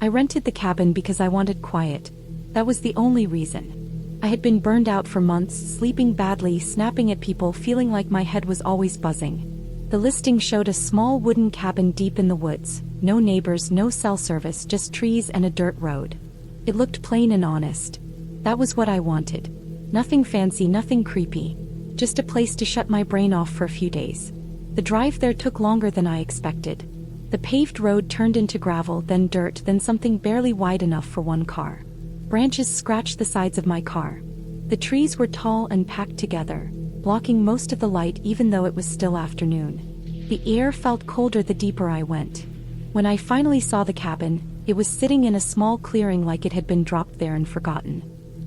I rented the cabin because I wanted quiet. That was the only reason. I had been burned out for months, sleeping badly, snapping at people, feeling like my head was always buzzing. The listing showed a small wooden cabin deep in the woods. No neighbors, no cell service, just trees and a dirt road. It looked plain and honest. That was what I wanted. Nothing fancy, nothing creepy. Just a place to shut my brain off for a few days. The drive there took longer than I expected. The paved road turned into gravel, then dirt, then something barely wide enough for one car. Branches scratched the sides of my car. The trees were tall and packed together, blocking most of the light even though it was still afternoon. The air felt colder the deeper I went. When I finally saw the cabin, it was sitting in a small clearing like it had been dropped there and forgotten.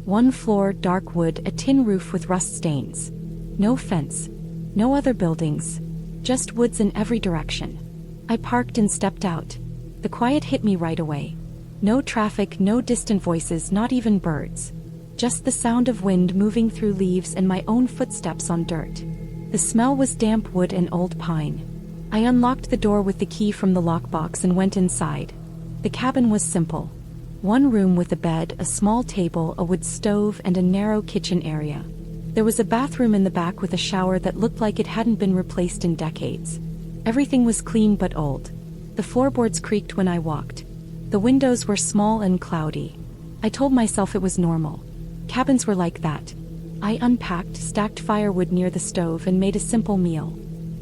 One floor, dark wood, a tin roof with rust stains. No fence. No other buildings. Just woods in every direction. I parked and stepped out. The quiet hit me right away. No traffic, no distant voices, not even birds. Just the sound of wind moving through leaves and my own footsteps on dirt. The smell was damp wood and old pine. I unlocked the door with the key from the lockbox and went inside. The cabin was simple. One room with a bed, a small table, a wood stove, and a narrow kitchen area. There was a bathroom in the back with a shower that looked like it hadn't been replaced in decades. Everything was clean but old. The floorboards creaked when I walked. The windows were small and cloudy. I told myself it was normal. Cabins were like that. I unpacked, stacked firewood near the stove, and made a simple meal.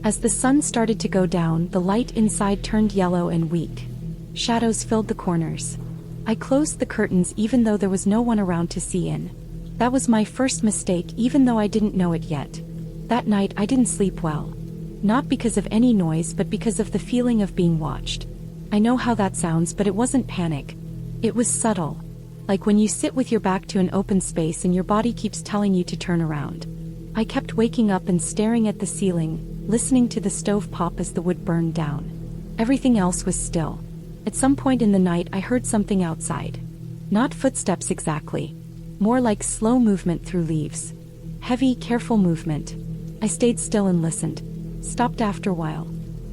As the sun started to go down, the light inside turned yellow and weak. Shadows filled the corners. I closed the curtains even though there was no one around to see in. That was my first mistake, even though I didn't know it yet. That night I didn't sleep well. Not because of any noise, but because of the feeling of being watched. I know how that sounds, but it wasn't panic. It was subtle. Like when you sit with your back to an open space and your body keeps telling you to turn around. I kept waking up and staring at the ceiling, listening to the stove pop as the wood burned down. Everything else was still. At some point in the night I heard something outside. Not footsteps exactly. More like slow movement through leaves. Heavy, careful movement. I stayed still and listened. Stopped after a while.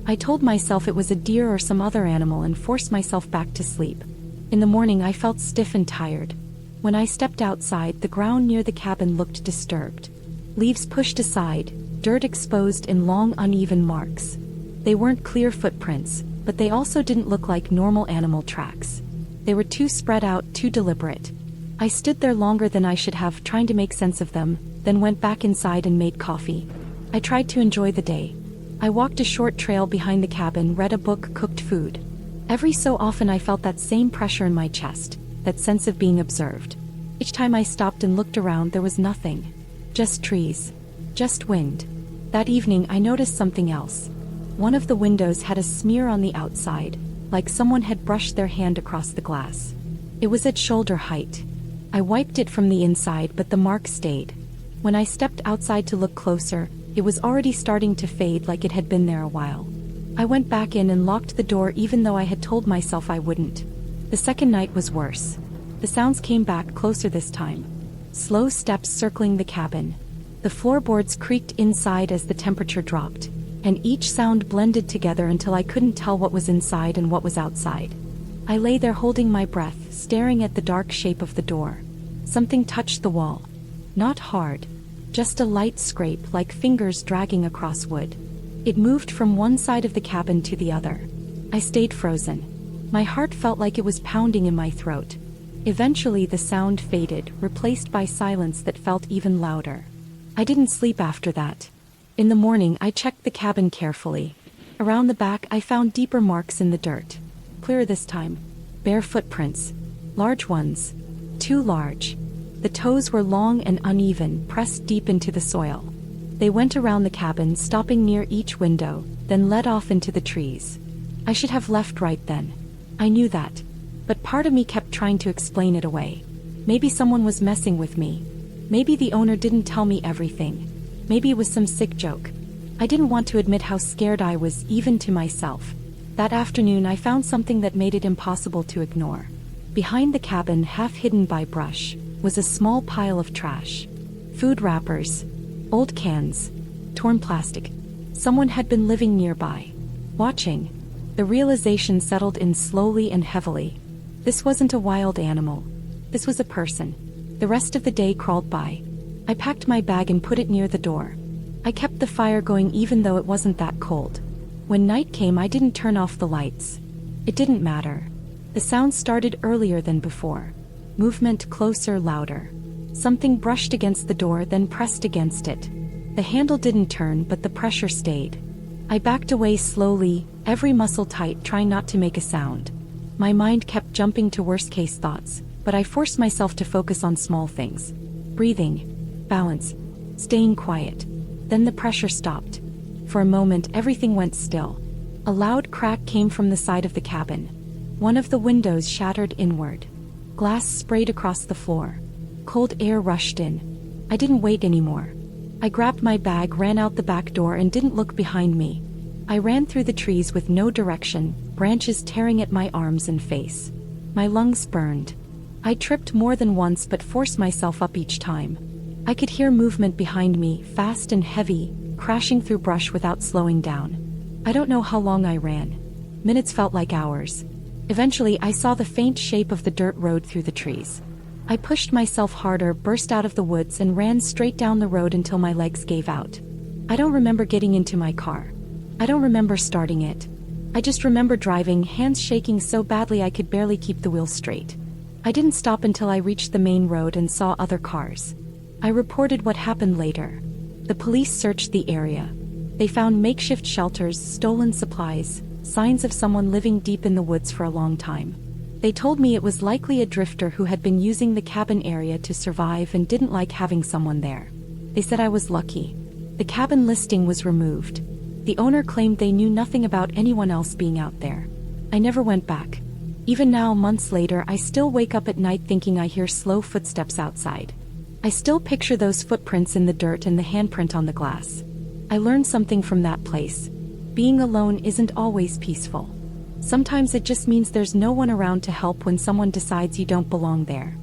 I told myself it was a deer or some other animal and forced myself back to sleep. In the morning I felt stiff and tired. When I stepped outside, the ground near the cabin looked disturbed. Leaves pushed aside, dirt exposed in long uneven marks. They weren't clear footprints, but they also didn't look like normal animal tracks. They were too spread out, too deliberate. I stood there longer than I should have, trying to make sense of them, then went back inside and made coffee. I tried to enjoy the day. I walked a short trail behind the cabin, read a book, cooked food. Every so often I felt that same pressure in my chest, that sense of being observed. Each time I stopped and looked around, there was nothing. Just trees. Just wind. That evening I noticed something else. One of the windows had a smear on the outside, like someone had brushed their hand across the glass. It was at shoulder height. I wiped it from the inside, but the mark stayed. When I stepped outside to look closer, it was already starting to fade, like it had been there a while. I went back in and locked the door even though I had told myself I wouldn't. The second night was worse. The sounds came back, closer this time. Slow steps circling the cabin. The floorboards creaked inside as the temperature dropped, and each sound blended together until I couldn't tell what was inside and what was outside. I lay there holding my breath, staring at the dark shape of the door. Something touched the wall. Not hard. Just a light scrape, like fingers dragging across wood. It moved from one side of the cabin to the other. I stayed frozen. My heart felt like it was pounding in my throat. Eventually the sound faded, replaced by silence that felt even louder. I didn't sleep after that. In the morning I checked the cabin carefully. Around the back I found deeper marks in the dirt. Clearer this time. Bare footprints. Large ones. Too large. The toes were long and uneven, pressed deep into the soil. They went around the cabin, stopping near each window, then led off into the trees. I should have left right then. I knew that. But part of me kept trying to explain it away. Maybe someone was messing with me. Maybe the owner didn't tell me everything. Maybe it was some sick joke. I didn't want to admit how scared I was, even to myself. That afternoon I found something that made it impossible to ignore. Behind the cabin, half hidden by brush, was a small pile of trash. Food wrappers. Old cans. Torn plastic. Someone had been living nearby. Watching. The realization settled in slowly and heavily. This wasn't a wild animal. This was a person. The rest of the day crawled by. I packed my bag and put it near the door. I kept the fire going even though it wasn't that cold. When night came, I didn't turn off the lights. It didn't matter. The sound started earlier than before. Movement, closer, louder. Something brushed against the door, then pressed against it. The handle didn't turn, but the pressure stayed. I backed away slowly, every muscle tight, trying not to make a sound. My mind kept jumping to worst-case thoughts, but I forced myself to focus on small things. Breathing, balance, staying quiet. Then the pressure stopped. For a moment, everything went still. A loud crack came from the side of the cabin. One of the windows shattered inward. Glass sprayed across the floor. Cold air rushed in. I didn't wait anymore. I grabbed my bag, ran out the back door, and didn't look behind me. I ran through the trees with no direction, branches tearing at my arms and face. My lungs burned. I tripped more than once but forced myself up each time. I could hear movement behind me, fast and heavy, crashing through brush without slowing down. I don't know how long I ran. Minutes felt like hours. Eventually, I saw the faint shape of the dirt road through the trees. I pushed myself harder, burst out of the woods, and ran straight down the road until my legs gave out. I don't remember getting into my car. I don't remember starting it. I just remember driving, hands shaking so badly I could barely keep the wheel straight. I didn't stop until I reached the main road and saw other cars. I reported what happened later. The police searched the area. They found makeshift shelters, stolen supplies, signs of someone living deep in the woods for a long time. They told me it was likely a drifter who had been using the cabin area to survive and didn't like having someone there. They said I was lucky. The cabin listing was removed. The owner claimed they knew nothing about anyone else being out there. I never went back. Even now, months later, I still wake up at night thinking I hear slow footsteps outside. I still picture those footprints in the dirt and the handprint on the glass. I learned something from that place. Being alone isn't always peaceful. Sometimes it just means there's no one around to help when someone decides you don't belong there.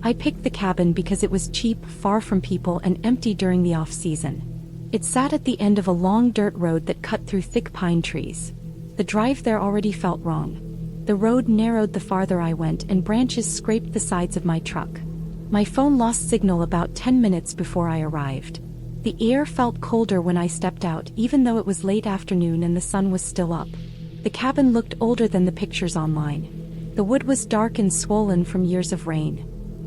I picked the cabin because it was cheap, far from people, and empty during the off-season. It sat at the end of a long dirt road that cut through thick pine trees. The drive there already felt wrong. The road narrowed the farther I went, and branches scraped the sides of my truck. My phone lost signal about 10 minutes before I arrived. The air felt colder when I stepped out, even though it was late afternoon and the sun was still up. The cabin looked older than the pictures online. The wood was dark and swollen from years of rain.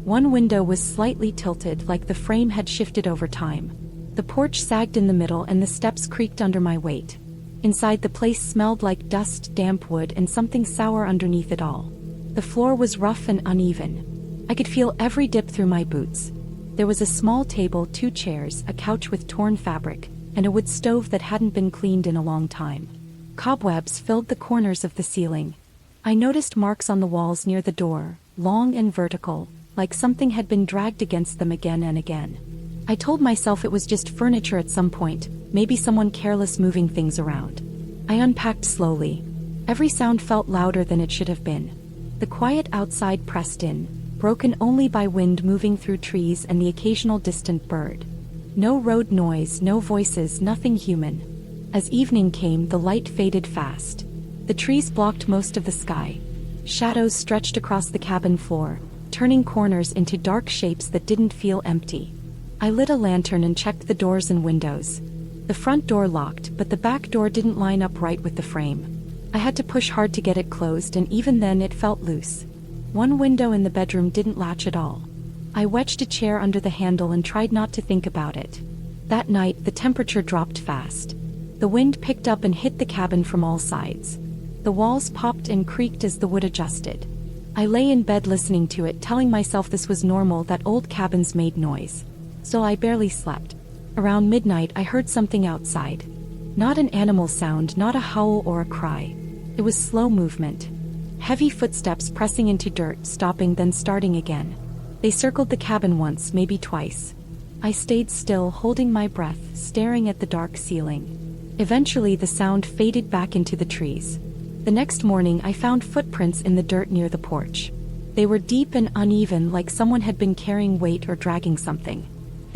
One window was slightly tilted, like the frame had shifted over time. The porch sagged in the middle and the steps creaked under my weight. Inside, the place smelled like dust, damp wood, and something sour underneath it all. The floor was rough and uneven. I could feel every dip through my boots. There was a small table, 2 chairs, a couch with torn fabric, and a wood stove that hadn't been cleaned in a long time. Cobwebs filled the corners of the ceiling. I noticed marks on the walls near the door, long and vertical, like something had been dragged against them again and again. I told myself it was just furniture at some point, maybe someone careless moving things around. I unpacked slowly. Every sound felt louder than it should have been. The quiet outside pressed in, broken only by wind moving through trees and the occasional distant bird. No road noise, no voices, nothing human. As evening came, the light faded fast. The trees blocked most of the sky. Shadows stretched across the cabin floor, turning corners into dark shapes that didn't feel empty. I lit a lantern and checked the doors and windows. The front door locked, but the back door didn't line up right with the frame. I had to push hard to get it closed, and even then it felt loose. One window in the bedroom didn't latch at all. I wedged a chair under the handle and tried not to think about it. That night, the temperature dropped fast. The wind picked up and hit the cabin from all sides. The walls popped and creaked as the wood adjusted. I lay in bed listening to it, telling myself this was normal, that old cabins made noise. Still, I barely slept. Around midnight, I heard something outside. Not an animal sound, not a howl or a cry. It was slow movement. Heavy footsteps pressing into dirt, stopping, then starting again. They circled the cabin once, maybe twice. I stayed still, holding my breath, staring at the dark ceiling. Eventually, the sound faded back into the trees. The next morning, I found footprints in the dirt near the porch. They were deep and uneven, like someone had been carrying weight or dragging something.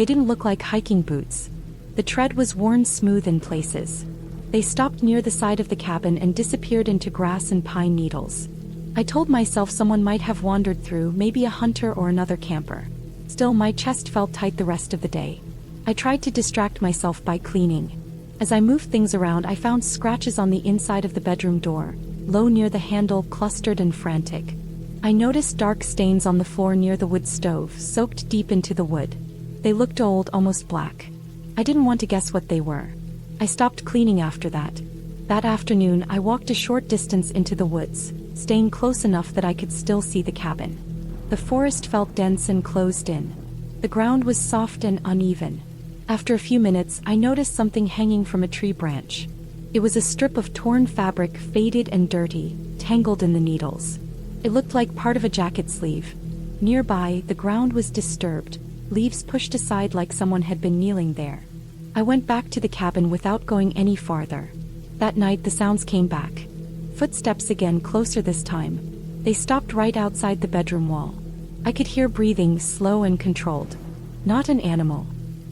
They didn't look like hiking boots. The tread was worn smooth in places. They stopped near the side of the cabin and disappeared into grass and pine needles. I told myself someone might have wandered through, maybe a hunter or another camper. Still, my chest felt tight the rest of the day. I tried to distract myself by cleaning. As I moved things around, I found scratches on the inside of the bedroom door, low near the handle, clustered and frantic. I noticed dark stains on the floor near the wood stove, soaked deep into the wood. They looked old, almost black. I didn't want to guess what they were. I stopped cleaning after that. That afternoon, I walked a short distance into the woods, staying close enough that I could still see the cabin. The forest felt dense and closed in. The ground was soft and uneven. After a few minutes, I noticed something hanging from a tree branch. It was a strip of torn fabric, faded and dirty, tangled in the needles. It looked like part of a jacket sleeve. Nearby, the ground was disturbed, leaves pushed aside like someone had been kneeling there. I went back to the cabin without going any farther. That night, the sounds came back. Footsteps again, closer this time. They stopped right outside the bedroom wall. I could hear breathing, slow and controlled. Not an animal.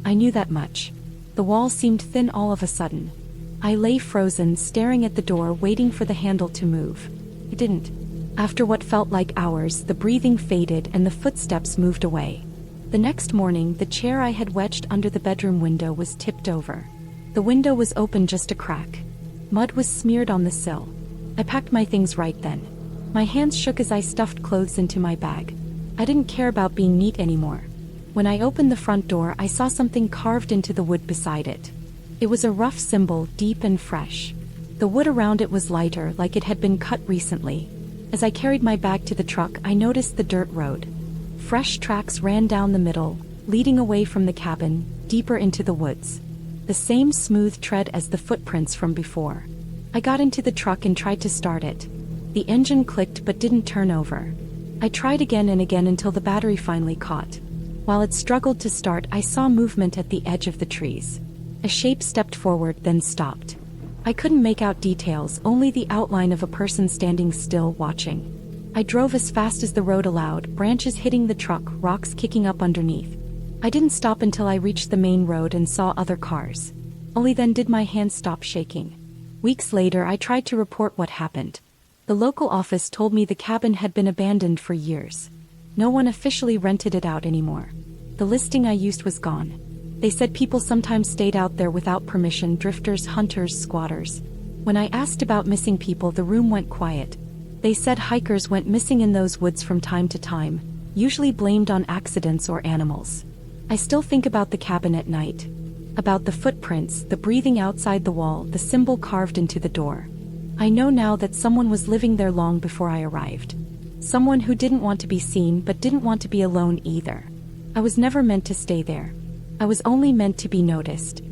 I knew that much. The wall seemed thin all of a sudden. I lay frozen, staring at the door, waiting for the handle to move. It didn't. After what felt like hours, the breathing faded and the footsteps moved away. The next morning, the chair I had wedged under the bedroom window was tipped over. The window was open just a crack. Mud was smeared on the sill. I packed my things right then. My hands shook as I stuffed clothes into my bag. I didn't care about being neat anymore. When I opened the front door, I saw something carved into the wood beside it. It was a rough symbol, deep and fresh. The wood around it was lighter, like it had been cut recently. As I carried my bag to the truck, I noticed the dirt road. Fresh tracks ran down the middle, leading away from the cabin, deeper into the woods. The same smooth tread as the footprints from before. I got into the truck and tried to start it. The engine clicked but didn't turn over. I tried again and again until the battery finally caught. While it struggled to start, I saw movement at the edge of the trees. A shape stepped forward, then stopped. I couldn't make out details, only the outline of a person standing still, watching. I drove as fast as the road allowed, branches hitting the truck, rocks kicking up underneath. I didn't stop until I reached the main road and saw other cars. Only then did my hands stop shaking. Weeks later, I tried to report what happened. The local office told me the cabin had been abandoned for years. No one officially rented it out anymore. The listing I used was gone. They said people sometimes stayed out there without permission, drifters, hunters, squatters. When I asked about missing people, the room went quiet. They said hikers went missing in those woods from time to time, usually blamed on accidents or animals. I still think about the cabin at night. About the footprints, the breathing outside the wall, the symbol carved into the door. I know now that someone was living there long before I arrived. Someone who didn't want to be seen but didn't want to be alone either. I was never meant to stay there. I was only meant to be noticed.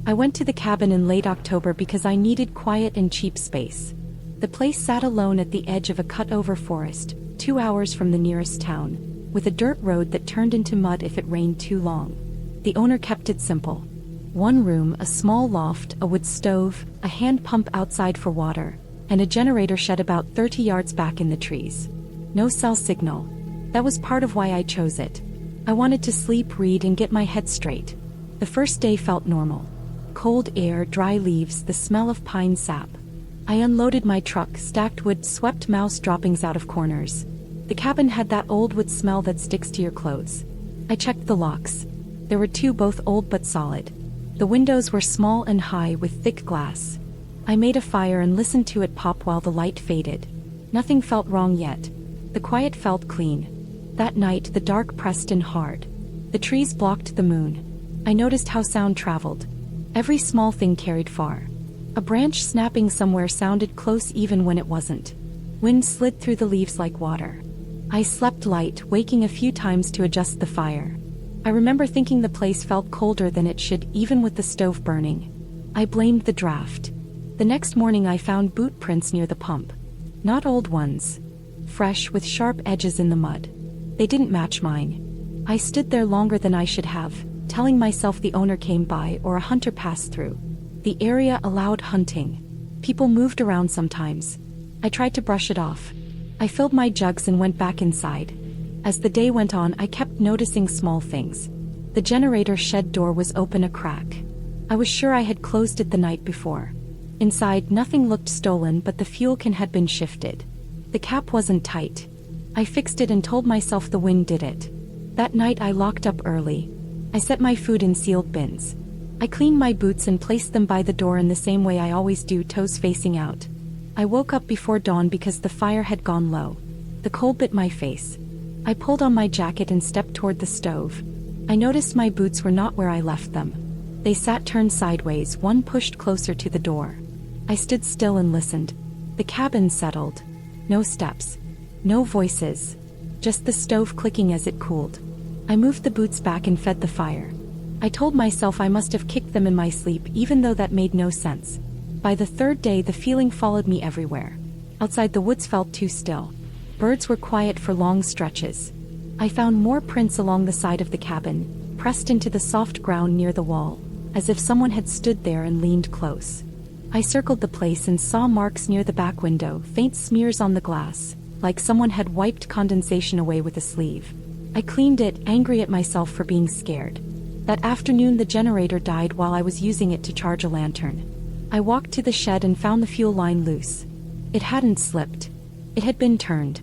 I went to the cabin in late October because I needed quiet and cheap space. The place sat alone at the edge of a cut-over forest, 2 hours from the nearest town, with a dirt road that turned into mud if it rained too long. The owner kept it simple. One room, a small loft, a wood stove, a hand pump outside for water, and a generator shed about 30 yards back in the trees. No cell signal. That was part of why I chose it. I wanted to sleep, read, and get my head straight. The first day felt normal. Cold air, dry leaves, the smell of pine sap. I unloaded my truck, stacked wood, swept mouse droppings out of corners. The cabin had that old wood smell that sticks to your clothes. I checked the locks. There were 2, both old but solid. The windows were small and high with thick glass. I made a fire and listened to it pop while the light faded. Nothing felt wrong yet. The quiet felt clean. That night, the dark pressed in hard. The trees blocked the moon. I noticed how sound traveled. Every small thing carried far. A branch snapping somewhere sounded close even when it wasn't. Wind slid through the leaves like water. I slept light, waking a few times to adjust the fire. I remember thinking the place felt colder than it should, even with the stove burning. I blamed the draft. The next morning I found boot prints near the pump. Not old ones. Fresh, with sharp edges in the mud. They didn't match mine. I stood there longer than I should have, telling myself the owner came by or a hunter passed through. The area allowed hunting. People moved around sometimes. I tried to brush it off. I filled my jugs and went back inside. As the day went on, I kept noticing small things. The generator shed door was open a crack. I was sure I had closed it the night before. Inside, nothing looked stolen, but the fuel can had been shifted. The cap wasn't tight. I fixed it and told myself the wind did it. That night I locked up early. I set my food in sealed bins. I cleaned my boots and placed them by the door in the same way I always do, toes facing out. I woke up before dawn because the fire had gone low. The cold bit my face. I pulled on my jacket and stepped toward the stove. I noticed my boots were not where I left them. They sat turned sideways, one pushed closer to the door. I stood still and listened. The cabin settled. No steps. No voices. Just the stove clicking as it cooled. I moved the boots back and fed the fire. I told myself I must have kicked them in my sleep, even though that made no sense. By the third day, the feeling followed me everywhere. Outside, the woods felt too still. Birds were quiet for long stretches. I found more prints along the side of the cabin, pressed into the soft ground near the wall, as if someone had stood there and leaned close. I circled the place and saw marks near the back window, faint smears on the glass, like someone had wiped condensation away with a sleeve. I cleaned it, angry at myself for being scared. That afternoon the generator died while I was using it to charge a lantern. I walked to the shed and found the fuel line loose. It hadn't slipped. It had been turned.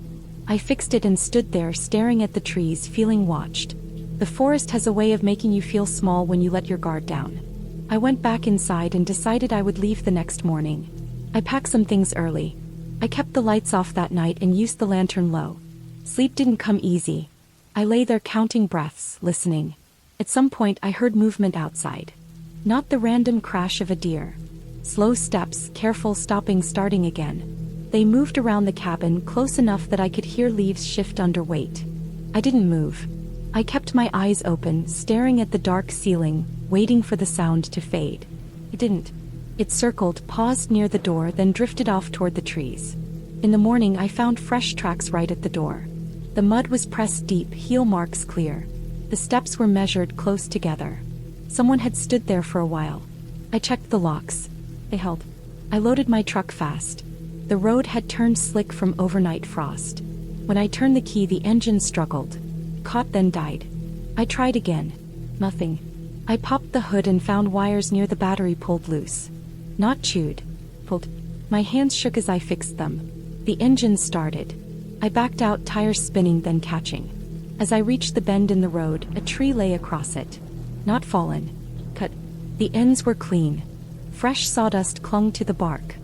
I fixed it and stood there staring at the trees, feeling watched. The forest has a way of making you feel small when you let your guard down. I went back inside and decided I would leave the next morning. I packed some things early. I kept the lights off that night and used the lantern low. Sleep didn't come easy. I lay there counting breaths, listening. At some point I heard movement outside. Not the random crash of a deer. Slow steps, careful stopping, starting again. They moved around the cabin close enough that I could hear leaves shift under weight. I didn't move. I kept my eyes open, staring at the dark ceiling, waiting for the sound to fade. It didn't. It circled, paused near the door, then drifted off toward the trees. In the morning I found fresh tracks right at the door. The mud was pressed deep, heel marks clear. The steps were measured close together. Someone had stood there for a while. I checked the locks. They held. I loaded my truck fast. The road had turned slick from overnight frost. When I turned the key, the engine struggled. Caught, then died. I tried again. Nothing. I popped the hood and found wires near the battery pulled loose. Not chewed. Pulled. My hands shook as I fixed them. The engine started. I backed out, tires spinning, then catching. As I reached the bend in the road, a tree lay across it. Not fallen. Cut. The ends were clean. Fresh sawdust clung to the bark.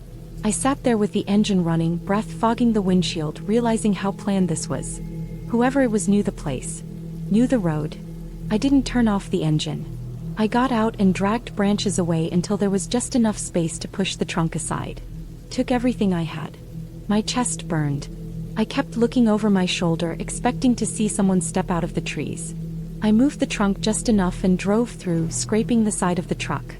I sat there with the engine running, breath fogging the windshield, realizing how planned this was. Whoever it was knew the place. Knew the road. I didn't turn off the engine. I got out and dragged branches away until there was just enough space to push the trunk aside. Took everything I had. My chest burned. I kept looking over my shoulder, expecting to see someone step out of the trees. I moved the trunk just enough and drove through, scraping the side of the truck.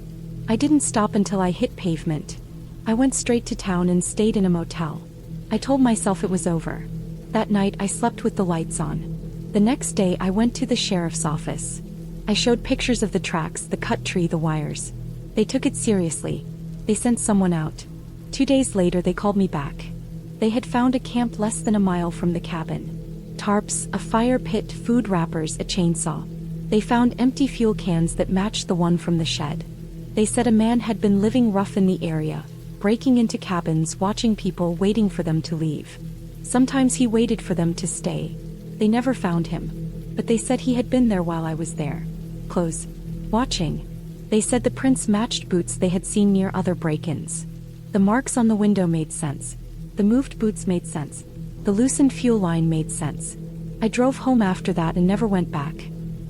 I didn't stop until I hit pavement. I went straight to town and stayed in a motel. I told myself it was over. That night I slept with the lights on. The next day I went to the sheriff's office. I showed pictures of the tracks, the cut tree, the wires. They took it seriously. They sent someone out. 2 days later they called me back. They had found a camp less than a mile from the cabin. Tarps, a fire pit, food wrappers, a chainsaw. They found empty fuel cans that matched the one from the shed. They said a man had been living rough in the area, breaking into cabins, watching people, waiting for them to leave. Sometimes he waited for them to stay. They never found him, but they said he had been there while I was there. Close. Watching. They said the prints matched boots they had seen near other break-ins. The marks on the window made sense. The moved boots made sense. The loosened fuel line made sense. I drove home after that and never went back.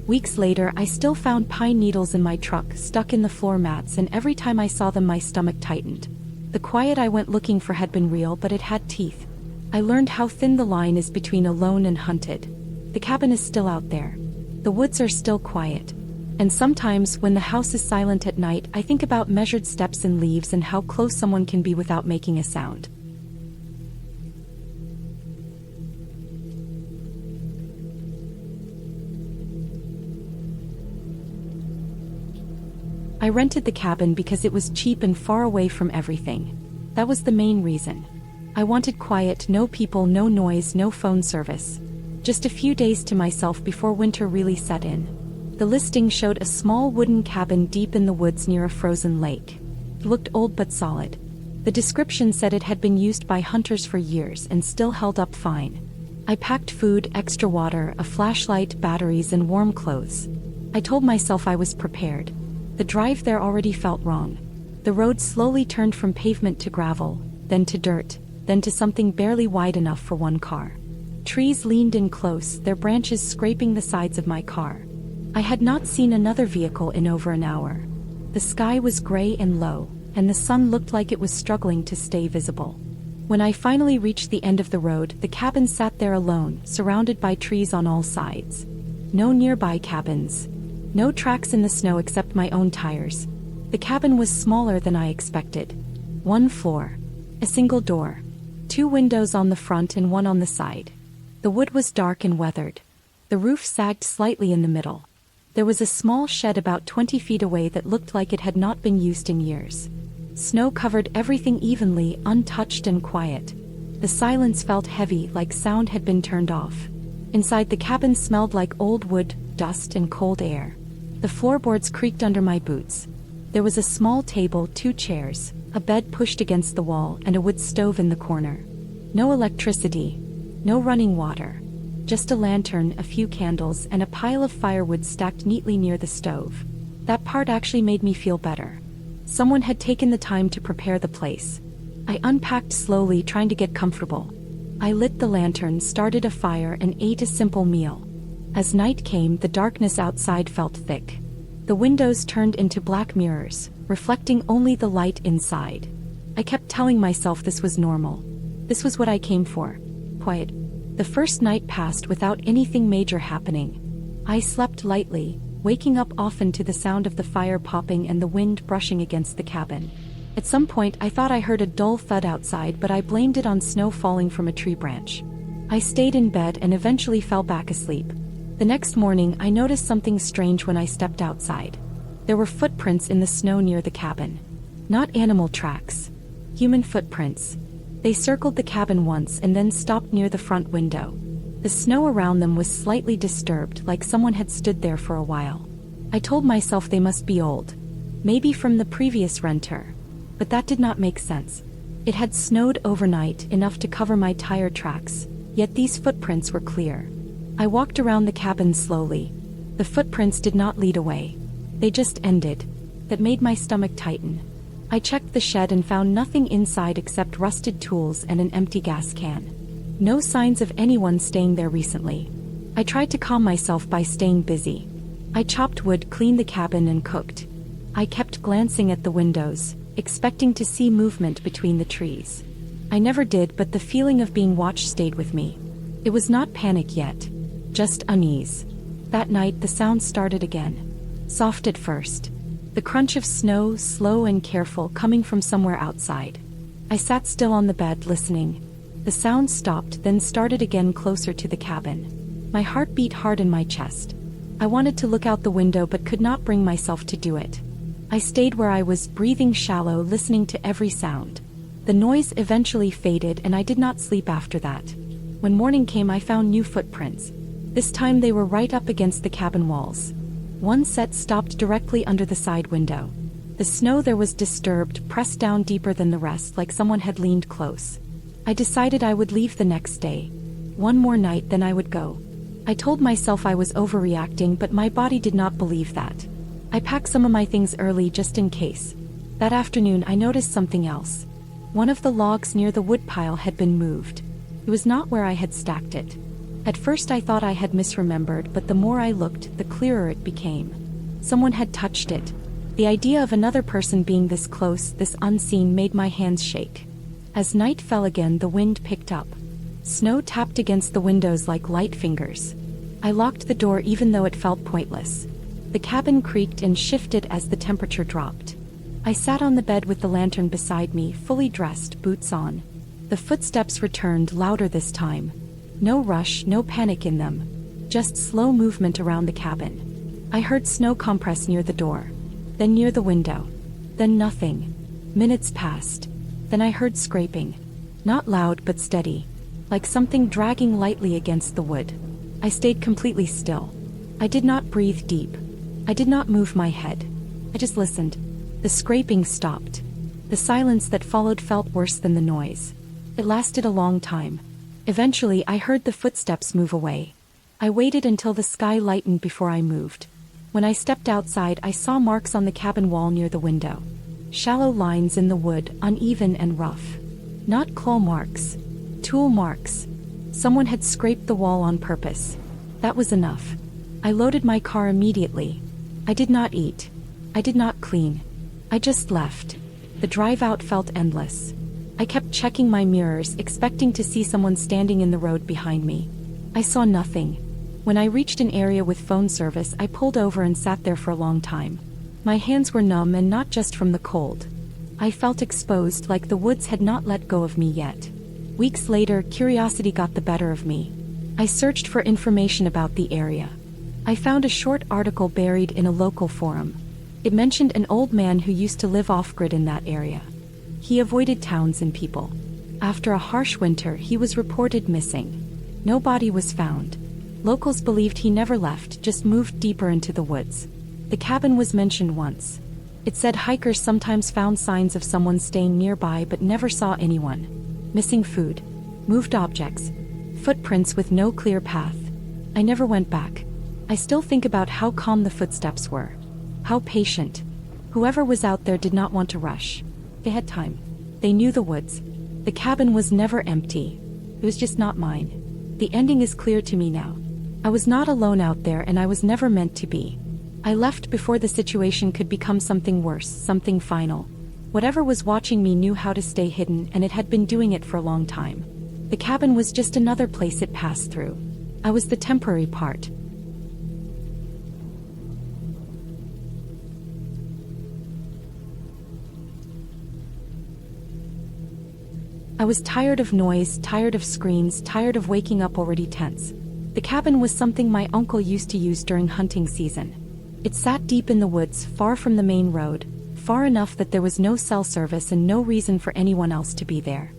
Weeks later, I still found pine needles in my truck, stuck in the floor mats, and every time I saw them my stomach tightened. The quiet I went looking for had been real, but it had teeth. I learned how thin the line is between alone and hunted. The cabin is still out there. The woods are still quiet. And sometimes, when the house is silent at night, I think about measured steps in leaves and how close someone can be without making a sound. I rented the cabin because it was cheap and far away from everything. That was the main reason. I wanted quiet, no people, no noise, no phone service. Just a few days to myself before winter really set in. The listing showed a small wooden cabin deep in the woods near a frozen lake. It looked old but solid. The description said it had been used by hunters for years and still held up fine. I packed food, extra water, a flashlight, batteries, and warm clothes. I told myself I was prepared. The drive there already felt wrong. The road slowly turned from pavement to gravel, then to dirt, then to something barely wide enough for one car. Trees leaned in close, their branches scraping the sides of my car. I had not seen another vehicle in over an hour. The sky was gray and low, and the sun looked like it was struggling to stay visible. When I finally reached the end of the road, the cabin sat there alone, surrounded by trees on all sides. No nearby cabins. No tracks in the snow except my own tires. The cabin was smaller than I expected. One floor. A single door. 2 windows on the front and 1 on the side. The wood was dark and weathered. The roof sagged slightly in the middle. There was a small shed about 20 feet away that looked like it had not been used in years. Snow covered everything evenly, untouched and quiet. The silence felt heavy, like sound had been turned off. Inside, the cabin smelled like old wood, dust and cold air. The floorboards creaked under my boots. There was a small table, 2 chairs, a bed pushed against the wall, and a wood stove in the corner. No electricity. No running water. Just a lantern, a few candles, and a pile of firewood stacked neatly near the stove. That part actually made me feel better. Someone had taken the time to prepare the place. I unpacked slowly, trying to get comfortable. I lit the lantern, started a fire, and ate a simple meal. As night came, the darkness outside felt thick. The windows turned into black mirrors, reflecting only the light inside. I kept telling myself this was normal. This was what I came for. Quiet. The first night passed without anything major happening. I slept lightly, waking up often to the sound of the fire popping and the wind brushing against the cabin. At some point I thought I heard a dull thud outside, but I blamed it on snow falling from a tree branch. I stayed in bed and eventually fell back asleep. The next morning I noticed something strange when I stepped outside. There were footprints in the snow near the cabin. Not animal tracks. Human footprints. They circled the cabin once and then stopped near the front window. The snow around them was slightly disturbed, like someone had stood there for a while. I told myself they must be old. Maybe from the previous renter. But that did not make sense. It had snowed overnight, enough to cover my tire tracks, yet these footprints were clear. I walked around the cabin slowly. The footprints did not lead away. They just ended. That made my stomach tighten. I checked the shed and found nothing inside except rusted tools and an empty gas can. No signs of anyone staying there recently. I tried to calm myself by staying busy. I chopped wood, cleaned the cabin, and cooked. I kept glancing at the windows, expecting to see movement between the trees. I never did, but the feeling of being watched stayed with me. It was not panic yet, just unease. That night the sound started again. Soft at first. The crunch of snow, slow and careful, coming from somewhere outside. I sat still on the bed, listening. The sound stopped, then started again closer to the cabin. My heart beat hard in my chest. I wanted to look out the window but could not bring myself to do it. I stayed where I was, breathing shallow, listening to every sound. The noise eventually faded and I did not sleep after that. When morning came I found new footprints. This time they were right up against the cabin walls. One set stopped directly under the side window. The snow there was disturbed, pressed down deeper than the rest, like someone had leaned close. I decided I would leave the next day. One more night, then I would go. I told myself I was overreacting, but my body did not believe that. I packed some of my things early just in case. That afternoon I noticed something else. One of the logs near the woodpile had been moved. It was not where I had stacked it. At first I thought I had misremembered, but the more I looked, the clearer it became. Someone had touched it. The idea of another person being this close, this unseen, made my hands shake. As night fell again, the wind picked up. Snow tapped against the windows like light fingers. I locked the door even though it felt pointless. The cabin creaked and shifted as the temperature dropped. I sat on the bed with the lantern beside me, fully dressed, boots on. The footsteps returned, louder this time. No rush, no panic in them. Just slow movement around the cabin. I heard snow compress near the door. Then near the window. Then nothing. Minutes passed. Then I heard scraping. Not loud but steady, like something dragging lightly against the wood. I stayed completely still. I did not breathe deep. I did not move my head. I just listened. The scraping stopped. The silence that followed felt worse than the noise. It lasted a long time. Eventually, I heard the footsteps move away. I waited until the sky lightened before I moved. When I stepped outside, I saw marks on the cabin wall near the window. Shallow lines in the wood, uneven and rough. Not claw marks. Tool marks. Someone had scraped the wall on purpose. That was enough. I loaded my car immediately. I did not eat. I did not clean. I just left. The drive out felt endless. I kept checking my mirrors, expecting to see someone standing in the road behind me. I saw nothing. When I reached an area with phone service, I pulled over and sat there for a long time. My hands were numb, and not just from the cold. I felt exposed, like the woods had not let go of me yet. Weeks later, curiosity got the better of me. I searched for information about the area. I found a short article buried in a local forum. It mentioned an old man who used to live off-grid in that area. He avoided towns and people. After a harsh winter, he was reported missing. No body was found. Locals believed he never left, just moved deeper into the woods. The cabin was mentioned once. It said hikers sometimes found signs of someone staying nearby but never saw anyone. Missing food. Moved objects. Footprints with no clear path. I never went back. I still think about how calm the footsteps were. How patient. Whoever was out there did not want to rush. They had time. They knew the woods. The cabin was never empty. It was just not mine. The ending is clear to me now. I was not alone out there, and I was never meant to be. I left before the situation could become something worse, something final. Whatever was watching me knew how to stay hidden, and it had been doing it for a long time. The cabin was just another place it passed through. I was the temporary part. I was tired of noise, tired of screams, tired of waking up already tense. The cabin was something my uncle used to use during hunting season. It sat deep in the woods, far from the main road, far enough that there was no cell service and no reason for anyone else to be there.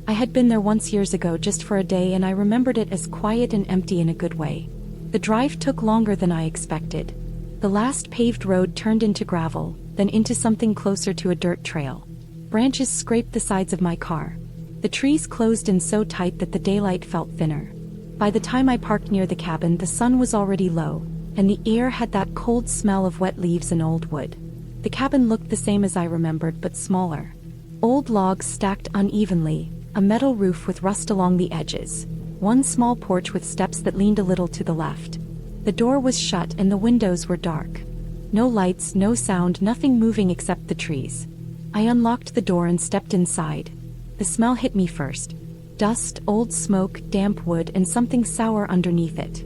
I had been there once years ago just for a day, and I remembered it as quiet and empty in a good way. The drive took longer than I expected. The last paved road turned into gravel, then into something closer to a dirt trail. Branches scraped the sides of my car. The trees closed in so tight that the daylight felt thinner. By the time I parked near the cabin, the sun was already low, and the air had that cold smell of wet leaves and old wood. The cabin looked the same as I remembered, but smaller. Old logs stacked unevenly, a metal roof with rust along the edges, one small porch with steps that leaned a little to the left. The door was shut and the windows were dark. No lights, no sound, nothing moving except the trees. I unlocked the door and stepped inside. The smell hit me first. Dust, old smoke, damp wood, and something sour underneath it.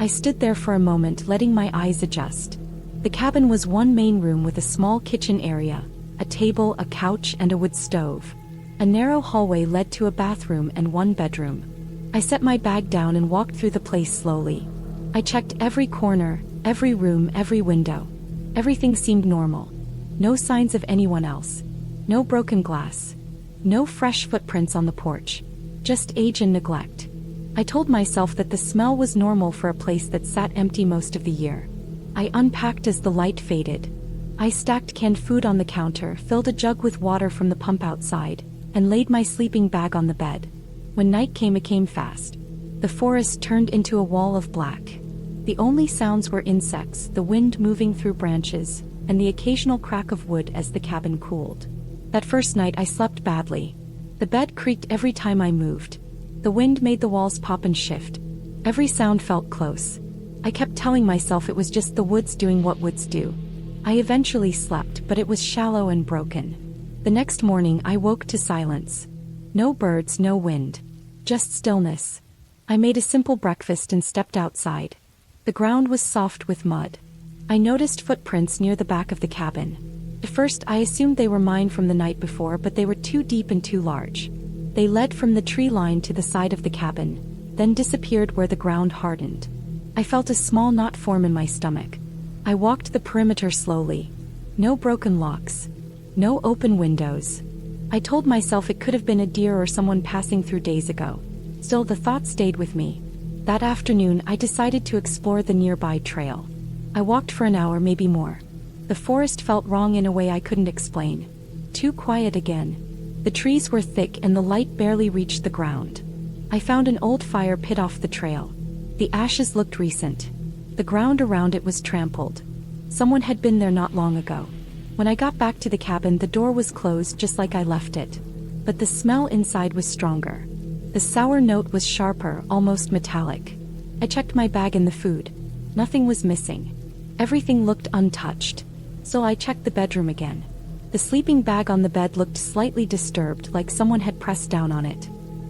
I stood there for a moment, letting my eyes adjust. The cabin was one main room with a small kitchen area, a table, a couch, and a wood stove. A narrow hallway led to a bathroom and one bedroom. I set my bag down and walked through the place slowly. I checked every corner, every room, every window. Everything seemed normal. No signs of anyone else. No broken glass. No fresh footprints on the porch. Just age and neglect. I told myself that the smell was normal for a place that sat empty most of the year. I unpacked as the light faded. I stacked canned food on the counter, filled a jug with water from the pump outside, and laid my sleeping bag on the bed. When night came, it came fast. The forest turned into a wall of black. The only sounds were insects, the wind moving through branches, and the occasional crack of wood as the cabin cooled. That first night I slept badly. The bed creaked every time I moved. The wind made the walls pop and shift. Every sound felt close. I kept telling myself it was just the woods doing what woods do. I eventually slept, but it was shallow and broken. The next morning I woke to silence. No birds, no wind. Just stillness. I made a simple breakfast and stepped outside. The ground was soft with mud. I noticed footprints near the back of the cabin. At first I assumed they were mine from the night before, but they were too deep and too large. They led from the tree line to the side of the cabin, then disappeared where the ground hardened. I felt a small knot form in my stomach. I walked the perimeter slowly. No broken locks. No open windows. I told myself it could have been a deer or someone passing through days ago. Still, the thought stayed with me. That afternoon, I decided to explore the nearby trail. I walked for an hour, maybe more. The forest felt wrong in a way I couldn't explain. Too quiet again. The trees were thick and the light barely reached the ground. I found an old fire pit off the trail. The ashes looked recent. The ground around it was trampled. Someone had been there not long ago. When I got back to the cabin, the door was closed just like I left it. But the smell inside was stronger. The sour note was sharper, almost metallic. I checked my bag and the food. Nothing was missing. Everything looked untouched. So I checked the bedroom again. The sleeping bag on the bed looked slightly disturbed, like someone had pressed down on it.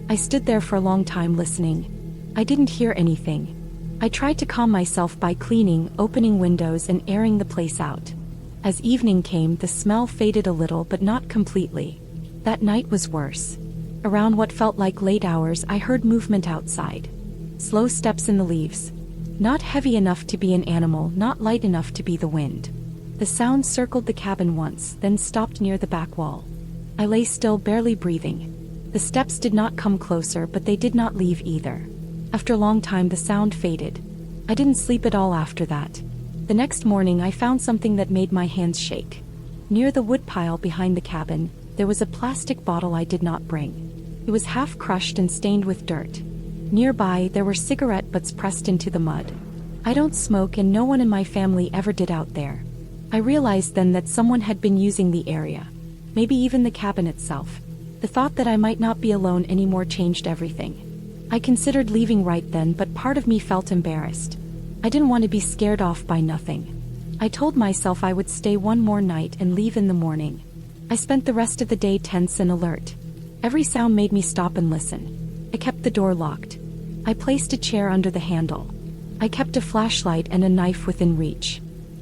I stood there for a long time listening. I didn't hear anything. I tried to calm myself by cleaning, opening windows, and airing the place out. As evening came, the smell faded a little, but not completely. That night was worse. Around what felt like late hours, I heard movement outside. Slow steps in the leaves. Not heavy enough to be an animal, not light enough to be the wind. The sound circled the cabin once, then stopped near the back wall. I lay still, barely breathing. The steps did not come closer, but they did not leave either. After a long time, the sound faded. I didn't sleep at all after that. The next morning, I found something that made my hands shake. Near the woodpile behind the cabin, there was a plastic bottle I did not bring. It was half crushed and stained with dirt. Nearby, there were cigarette butts pressed into the mud. I don't smoke, and no one in my family ever did out there. I realized then that someone had been using the area. Maybe even the cabin itself. The thought that I might not be alone anymore changed everything. I considered leaving right then, but part of me felt embarrassed. I didn't want to be scared off by nothing. I told myself I would stay one more night and leave in the morning. I spent the rest of the day tense and alert. Every sound made me stop and listen. I kept the door locked. I placed a chair under the handle. I kept a flashlight and a knife within reach.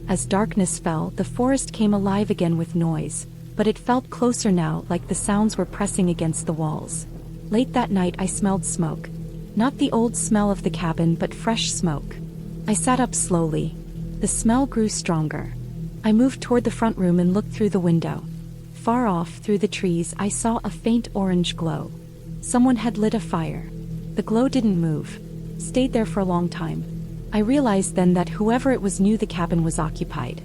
As darkness fell, the forest came alive again with noise, but it felt closer now, like the sounds were pressing against the walls. Late that night, I smelled smoke. Not the old smell of the cabin, but fresh smoke. I sat up slowly. The smell grew stronger. I moved toward the front room and looked through the window. Far off, through the trees, I saw a faint orange glow. Someone had lit a fire. The glow didn't move. Stayed there for a long time. I realized then that whoever it was knew the cabin was occupied.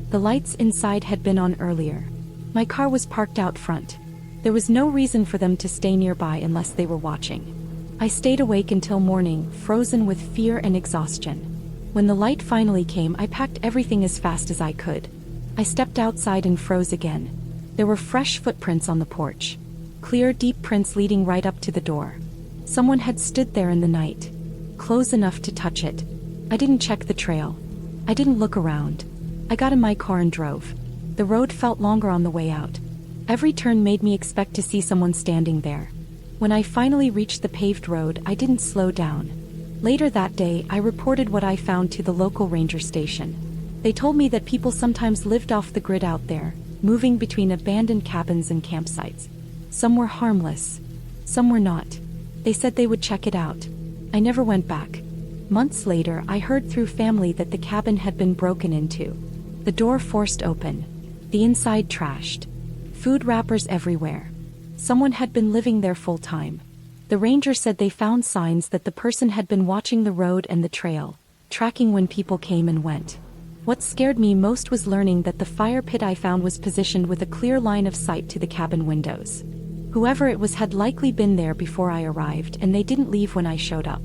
The lights inside had been on earlier. My car was parked out front. There was no reason for them to stay nearby unless they were watching. I stayed awake until morning, frozen with fear and exhaustion. When the light finally came, I packed everything as fast as I could. I stepped outside and froze again. There were fresh footprints on the porch. Clear, deep prints leading right up to the door. Someone had stood there in the night. Close enough to touch it. I didn't check the trail. I didn't look around. I got in my car and drove. The road felt longer on the way out. Every turn made me expect to see someone standing there. When I finally reached the paved road, I didn't slow down. Later that day, I reported what I found to the local ranger station. They told me that people sometimes lived off the grid out there, moving between abandoned cabins and campsites. Some were harmless. Some were not. They said they would check it out. I never went back. Months later, I heard through family that the cabin had been broken into. The door forced open. The inside trashed. Food wrappers everywhere. Someone had been living there full time. The ranger said they found signs that the person had been watching the road and the trail, tracking when people came and went. What scared me most was learning that the fire pit I found was positioned with a clear line of sight to the cabin windows. Whoever it was had likely been there before I arrived, and they didn't leave when I showed up.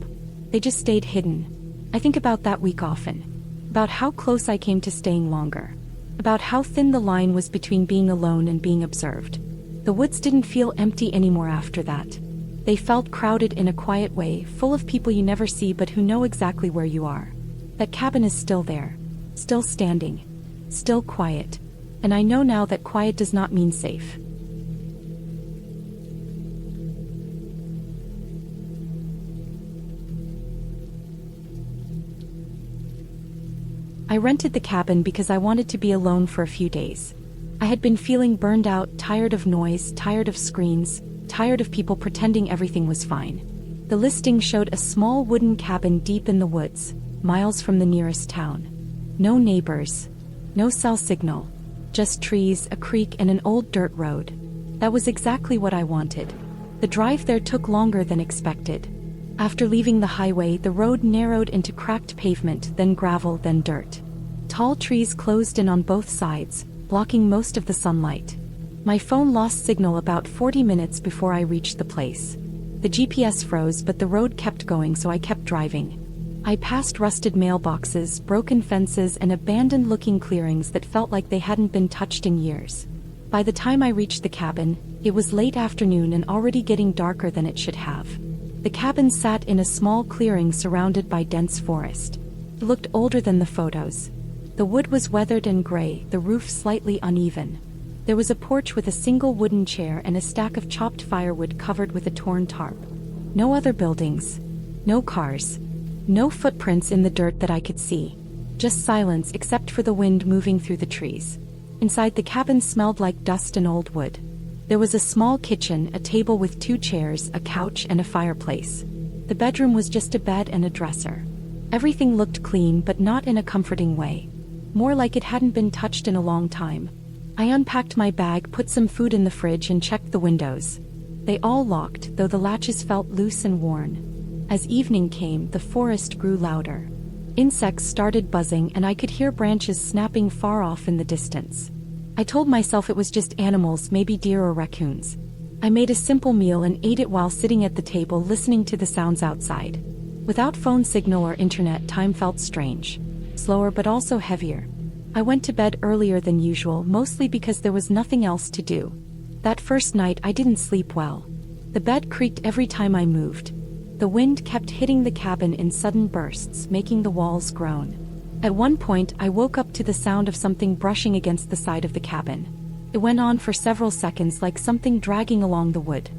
They just stayed hidden. I think about that week often. About how close I came to staying longer. About how thin the line was between being alone and being observed. The woods didn't feel empty anymore after that. They felt crowded in a quiet way, full of people you never see but who know exactly where you are. That cabin is still there. Still standing. Still quiet. And I know now that quiet does not mean safe. I rented the cabin because I wanted to be alone for a few days. I had been feeling burned out, tired of noise, tired of screens, tired of people pretending everything was fine. The listing showed a small wooden cabin deep in the woods, miles from the nearest town. No neighbors. No cell signal. Just trees, a creek, and an old dirt road. That was exactly what I wanted. The drive there took longer than expected. After leaving the highway, the road narrowed into cracked pavement, then gravel, then dirt. Tall trees closed in on both sides, blocking most of the sunlight. My phone lost signal about 40 minutes before I reached the place. The GPS froze, but the road kept going, so I kept driving. I passed rusted mailboxes, broken fences, and abandoned-looking clearings that felt like they hadn't been touched in years. By the time I reached the cabin, it was late afternoon and already getting darker than it should have. The cabin sat in a small clearing surrounded by dense forest. It looked older than the photos. The wood was weathered and gray, the roof slightly uneven. There was a porch with a single wooden chair and a stack of chopped firewood covered with a torn tarp. No other buildings. No cars. No footprints in the dirt that I could see. Just silence except for the wind moving through the trees. Inside, the cabin smelled like dust and old wood. There was a small kitchen, a table with 2 chairs, a couch, and a fireplace. The bedroom was just a bed and a dresser. Everything looked clean, but not in a comforting way. More like it hadn't been touched in a long time. I unpacked my bag, put some food in the fridge, and checked the windows. They all locked, though the latches felt loose and worn. As evening came, the forest grew louder. Insects started buzzing, and I could hear branches snapping far off in the distance. I told myself it was just animals, maybe deer or raccoons. I made a simple meal and ate it while sitting at the table listening to the sounds outside. Without phone signal or internet, time felt strange. Slower but also heavier. I went to bed earlier than usual, mostly because there was nothing else to do. That first night I didn't sleep well. The bed creaked every time I moved. The wind kept hitting the cabin in sudden bursts, making the walls groan. At one point, I woke up to the sound of something brushing against the side of the cabin. It went on for several seconds, like something dragging along the wood.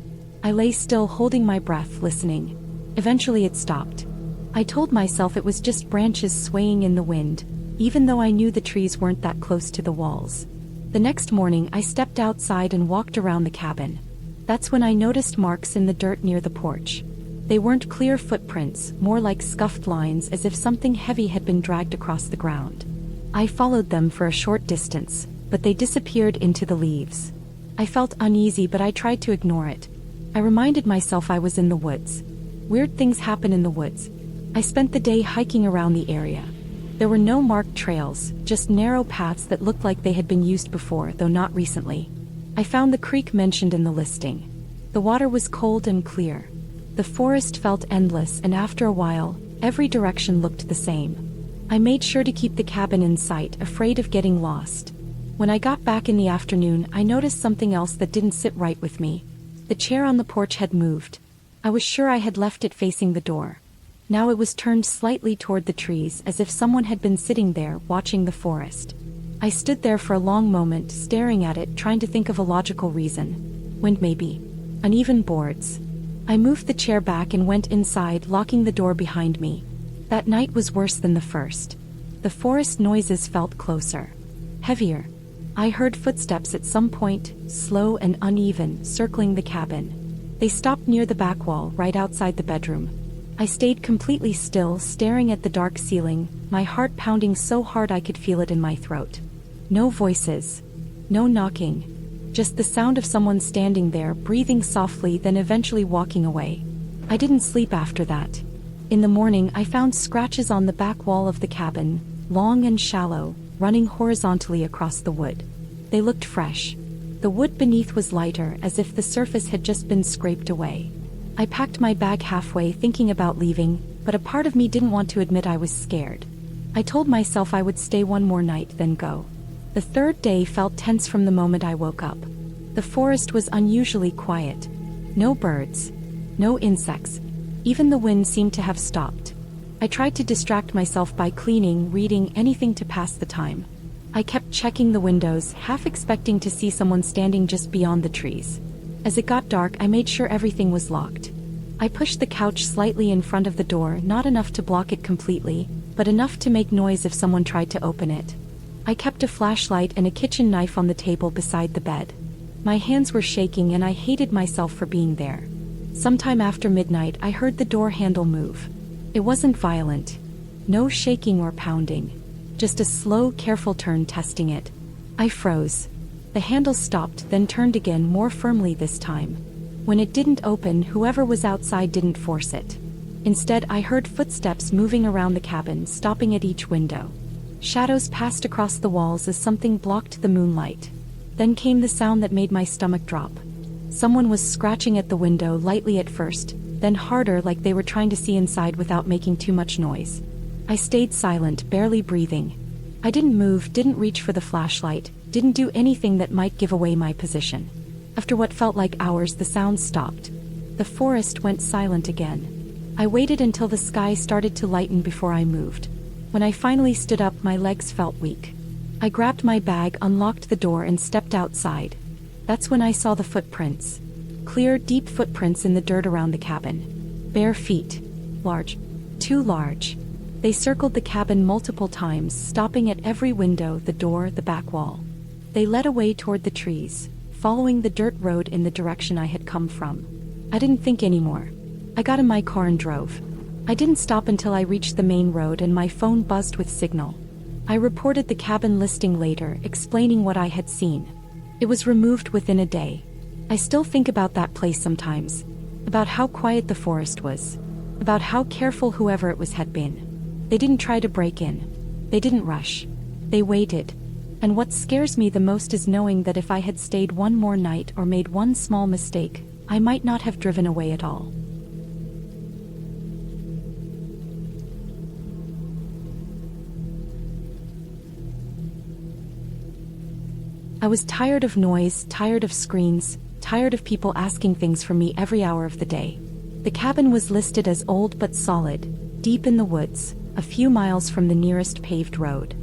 I lay still, holding my breath, listening. Eventually it stopped. I told myself it was just branches swaying in the wind, even though I knew the trees weren't that close to the walls. The next morning, I stepped outside and walked around the cabin. That's when I noticed marks in the dirt near the porch. They weren't clear footprints, more like scuffed lines, as if something heavy had been dragged across the ground. I followed them for a short distance, but they disappeared into the leaves. I felt uneasy, but I tried to ignore it. I reminded myself I was in the woods. Weird things happen in the woods. I spent the day hiking around the area. There were no marked trails, just narrow paths that looked like they had been used before, though not recently. I found the creek mentioned in the listing. The water was cold and clear. The forest felt endless, and after a while, every direction looked the same. I made sure to keep the cabin in sight, afraid of getting lost. When I got back in the afternoon, I noticed something else that didn't sit right with me. The chair on the porch had moved. I was sure I had left it facing the door. Now it was turned slightly toward the trees, as if someone had been sitting there, watching the forest. I stood there for a long moment, staring at it, trying to think of a logical reason. Wind, maybe. Uneven boards. I moved the chair back and went inside, locking the door behind me. That night was worse than the first. The forest noises felt closer. Heavier. I heard footsteps at some point, slow and uneven, circling the cabin. They stopped near the back wall, right outside the bedroom. I stayed completely still, staring at the dark ceiling, my heart pounding so hard I could feel it in my throat. No voices. No knocking. Just the sound of someone standing there, breathing softly, then eventually walking away. I didn't sleep after that. In the morning, I found scratches on the back wall of the cabin, long and shallow, running horizontally across the wood. They looked fresh. The wood beneath was lighter, as if the surface had just been scraped away. I packed my bag halfway, thinking about leaving, but a part of me didn't want to admit I was scared. I told myself I would stay one more night, then go. The third day felt tense from the moment I woke up. The forest was unusually quiet. No birds. No insects. Even the wind seemed to have stopped. I tried to distract myself by cleaning, reading, anything to pass the time. I kept checking the windows, half expecting to see someone standing just beyond the trees. As it got dark, I made sure everything was locked. I pushed the couch slightly in front of the door, not enough to block it completely, but enough to make noise if someone tried to open it. I kept a flashlight and a kitchen knife on the table beside the bed. My hands were shaking and I hated myself for being there. Sometime after midnight, I heard the door handle move. It wasn't violent. No shaking or pounding. Just a slow, careful turn testing it. I froze. The handle stopped, then turned again, more firmly this time. When it didn't open, whoever was outside didn't force it. Instead, I heard footsteps moving around the cabin, stopping at each window. Shadows passed across the walls as something blocked the moonlight. Then came the sound that made my stomach drop. Someone was scratching at the window, lightly at first, then harder, like they were trying to see inside without making too much noise. I stayed silent, barely breathing. I didn't move, didn't reach for the flashlight, didn't do anything that might give away my position. After what felt like hours, the sound stopped. The forest went silent again. I waited until the sky started to lighten before I moved. When I finally stood up, my legs felt weak. I grabbed my bag, unlocked the door, and stepped outside. That's when I saw the footprints. Clear, deep footprints in the dirt around the cabin. Bare feet. Large. Too large. They circled the cabin multiple times, stopping at every window, the door, the back wall. They led away toward the trees, following the dirt road in the direction I had come from. I didn't think anymore. I got in my car and drove. I didn't stop until I reached the main road and my phone buzzed with signal. I reported the cabin listing later, explaining what I had seen. It was removed within a day. I still think about that place sometimes. About how quiet the forest was. About how careful whoever it was had been. They didn't try to break in. They didn't rush. They waited. And what scares me the most is knowing that if I had stayed one more night or made one small mistake, I might not have driven away at all. I was tired of noise, tired of screens, tired of people asking things from me every hour of the day. The cabin was listed as old but solid, deep in the woods, a few miles from the nearest paved road.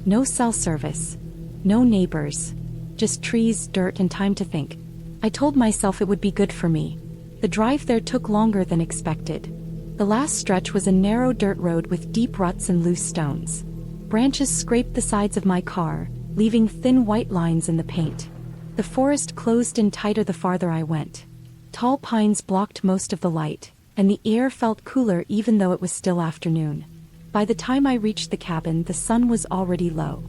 No cell service. No neighbors. Just trees, dirt, and time to think. I told myself it would be good for me. The drive there took longer than expected. The last stretch was a narrow dirt road with deep ruts and loose stones. Branches scraped the sides of my car, leaving thin white lines in the paint. The forest closed in tighter the farther I went. Tall pines blocked most of the light, and the air felt cooler even though it was still afternoon. By the time I reached the cabin, the sun was already low.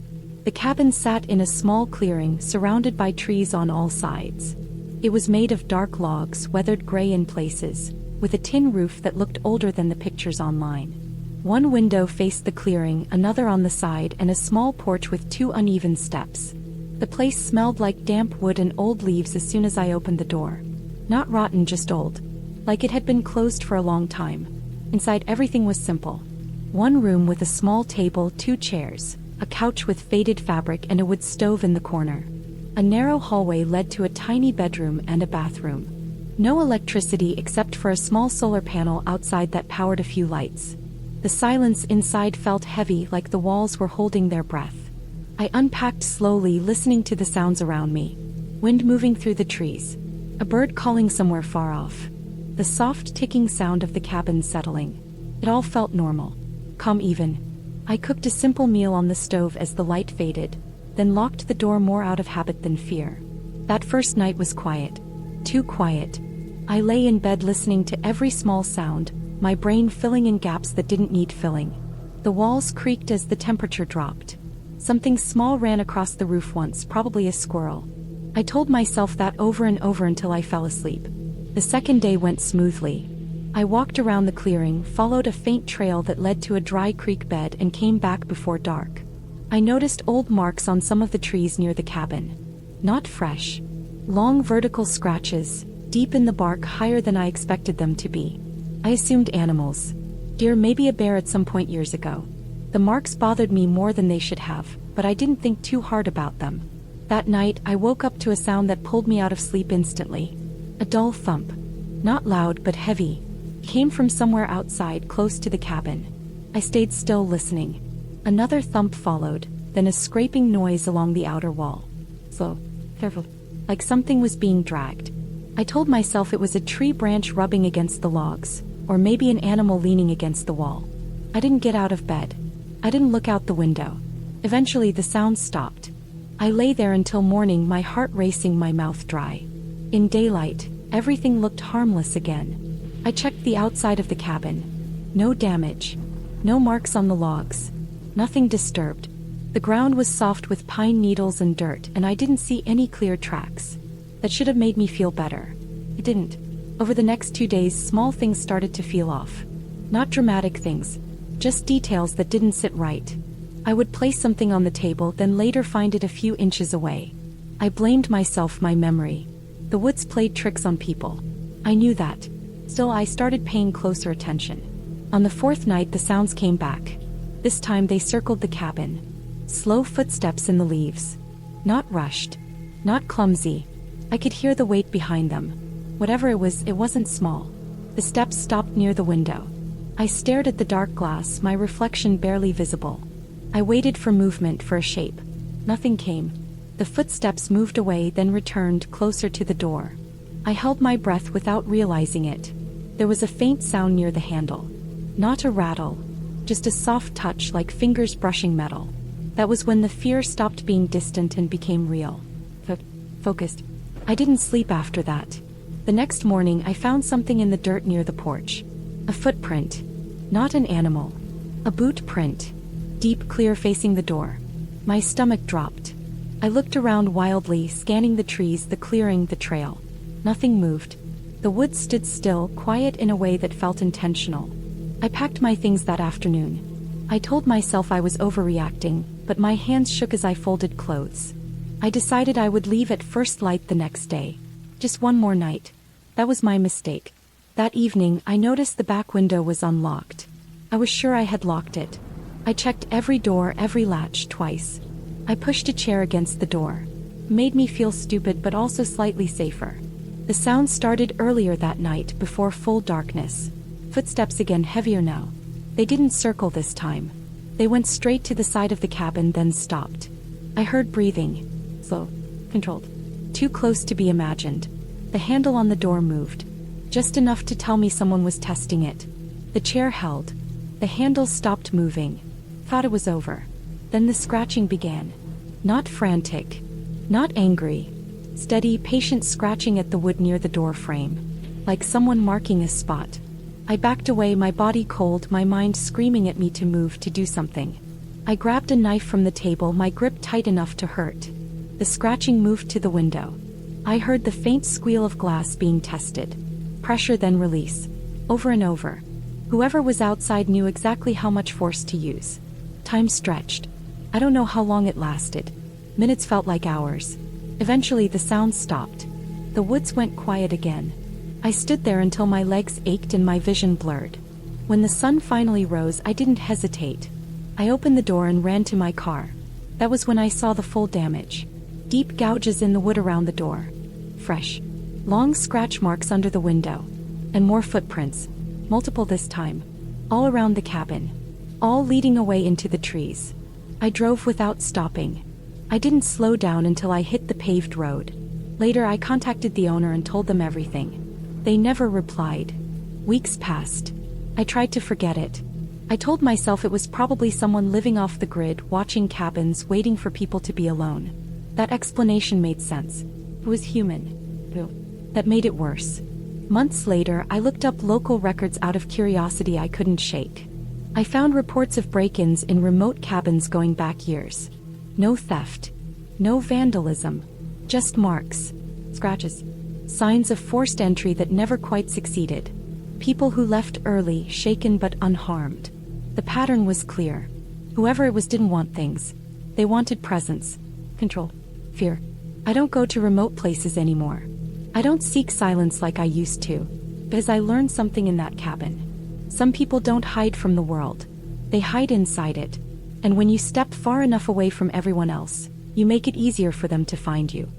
The cabin sat in a small clearing surrounded by trees on all sides. It was made of dark logs, weathered gray in places, with a tin roof that looked older than the pictures online. One window faced the clearing, another on the side, and a small porch with 2 uneven steps. The place smelled like damp wood and old leaves as soon as I opened the door. Not rotten, just old. Like it had been closed for a long time. Inside, everything was simple. One room with a small table, 2 chairs, a couch with faded fabric, and a wood stove in the corner. A narrow hallway led to a tiny bedroom and a bathroom. No electricity except for a small solar panel outside that powered a few lights. The silence inside felt heavy, like the walls were holding their breath. I unpacked slowly, listening to the sounds around me. Wind moving through the trees. A bird calling somewhere far off. The soft ticking sound of the cabin settling. It all felt normal. Calm even. I cooked a simple meal on the stove as the light faded, then locked the door more out of habit than fear. That first night was quiet. Too quiet. I lay in bed listening to every small sound, my brain filling in gaps that didn't need filling. The walls creaked as the temperature dropped. Something small ran across the roof once, probably a squirrel. I told myself that over and over until I fell asleep. The second day went smoothly. I walked around the clearing, followed a faint trail that led to a dry creek bed, and came back before dark. I noticed old marks on some of the trees near the cabin. Not fresh. Long vertical scratches, deep in the bark, higher than I expected them to be. I assumed animals. Deer, maybe a bear at some point years ago. The marks bothered me more than they should have, but I didn't think too hard about them. That night, I woke up to a sound that pulled me out of sleep instantly. A dull thump. Not loud, but heavy. Came from somewhere outside, close to the cabin. I stayed still, listening. Another thump followed, then a scraping noise along the outer wall. Slow, careful, like something was being dragged. I told myself it was a tree branch rubbing against the logs, or maybe an animal leaning against the wall. I didn't get out of bed. I didn't look out the window. Eventually the sound stopped. I lay there until morning, my heart racing, my mouth dry. In daylight, everything looked harmless again. I checked the outside of the cabin. No damage. No marks on the logs. Nothing disturbed. The ground was soft with pine needles and dirt, and I didn't see any clear tracks. That should have made me feel better. It didn't. Over the next 2 days, small things started to feel off. Not dramatic things, just details that didn't sit right. I would place something on the table, then later find it a few inches away. I blamed myself, my memory. The woods played tricks on people. I knew that. Still, I started paying closer attention. On the 4th night, the sounds came back. This time they circled the cabin. Slow footsteps in the leaves. Not rushed. Not clumsy. I could hear the weight behind them. Whatever it wasn't small. The steps stopped near the window. I stared at the dark glass, my reflection barely visible. I waited for movement, for a shape. Nothing came. The footsteps moved away, then returned closer to the door. I held my breath without realizing it. There was a faint sound near the handle. Not a rattle, just a soft touch like fingers brushing metal. That was when the fear stopped being distant and became real. Focused. I didn't sleep after that. The next morning, I found something in the dirt near the porch. A footprint. Not an animal. A boot print. Deep, clear, facing the door. My stomach dropped. I looked around wildly, scanning the trees, the clearing, the trail. Nothing moved. The woods stood still, quiet in a way that felt intentional. I packed my things that afternoon. I told myself I was overreacting, but my hands shook as I folded clothes. I decided I would leave at first light the next day. Just one more night. That was my mistake. That evening, I noticed the back window was unlocked. I was sure I had locked it. I checked every door, every latch, twice. I pushed a chair against the door. It made me feel stupid, but also slightly safer. The sound started earlier that night, before full darkness. Footsteps again, heavier now. They didn't circle this time. They went straight to the side of the cabin, then stopped. I heard breathing. Slow. Controlled. Too close to be imagined. The handle on the door moved. Just enough to tell me someone was testing it. The chair held. The handle stopped moving. Thought it was over. Then the scratching began. Not frantic. Not angry. Steady, patient scratching at the wood near the door frame. Like someone marking a spot. I backed away, my body cold, my mind screaming at me to move, to do something. I grabbed a knife from the table, my grip tight enough to hurt. The scratching moved to the window. I heard the faint squeal of glass being tested. Pressure, then release. Over and over. Whoever was outside knew exactly how much force to use. Time stretched. I don't know how long it lasted. Minutes felt like hours. Eventually the sound stopped. The woods went quiet again. I stood there until my legs ached and my vision blurred. When the sun finally rose, I didn't hesitate. I opened the door and ran to my car. That was when I saw the full damage. Deep gouges in the wood around the door. Fresh. Long scratch marks under the window. And more footprints. Multiple this time. All around the cabin. All leading away into the trees. I drove without stopping. I didn't slow down until I hit the paved road. Later I contacted the owner and told them everything. They never replied. Weeks passed. I tried to forget it. I told myself it was probably someone living off the grid, watching cabins, waiting for people to be alone. That explanation made sense. It was human. That made it worse. Months later, I looked up local records out of curiosity I couldn't shake. I found reports of break-ins in remote cabins going back years. No theft. No vandalism. Just marks. Scratches. Signs of forced entry that never quite succeeded. People who left early, shaken but unharmed. The pattern was clear. Whoever it was didn't want things. They wanted presence. Control. Fear. I don't go to remote places anymore. I don't seek silence like I used to. Because I learned something in that cabin. Some people don't hide from the world. They hide inside it. And when you step far enough away from everyone else, you make it easier for them to find you.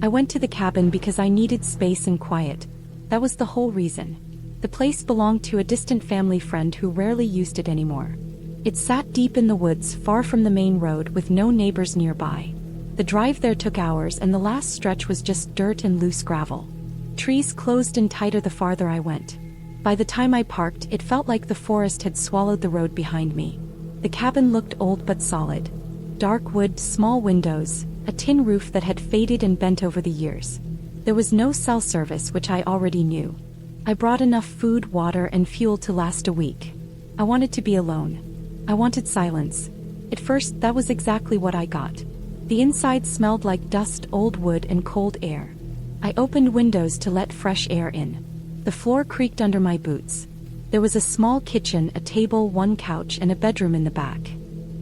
I went to the cabin because I needed space and quiet. That was the whole reason. The place belonged to a distant family friend who rarely used it anymore. It sat deep in the woods, far from the main road, with no neighbors nearby. The drive there took hours, and the last stretch was just dirt and loose gravel. Trees closed in tighter the farther I went. By the time I parked, it felt like the forest had swallowed the road behind me. The cabin looked old but solid. Dark wood, small windows, a tin roof that had faded and bent over the years. There was no cell service, which I already knew. I brought enough food, water, and fuel to last a week. I wanted to be alone. I wanted silence. At first, that was exactly what I got. The inside smelled like dust, old wood, and cold air. I opened windows to let fresh air in. The floor creaked under my boots. There was a small kitchen, a table, one couch, and a bedroom in the back.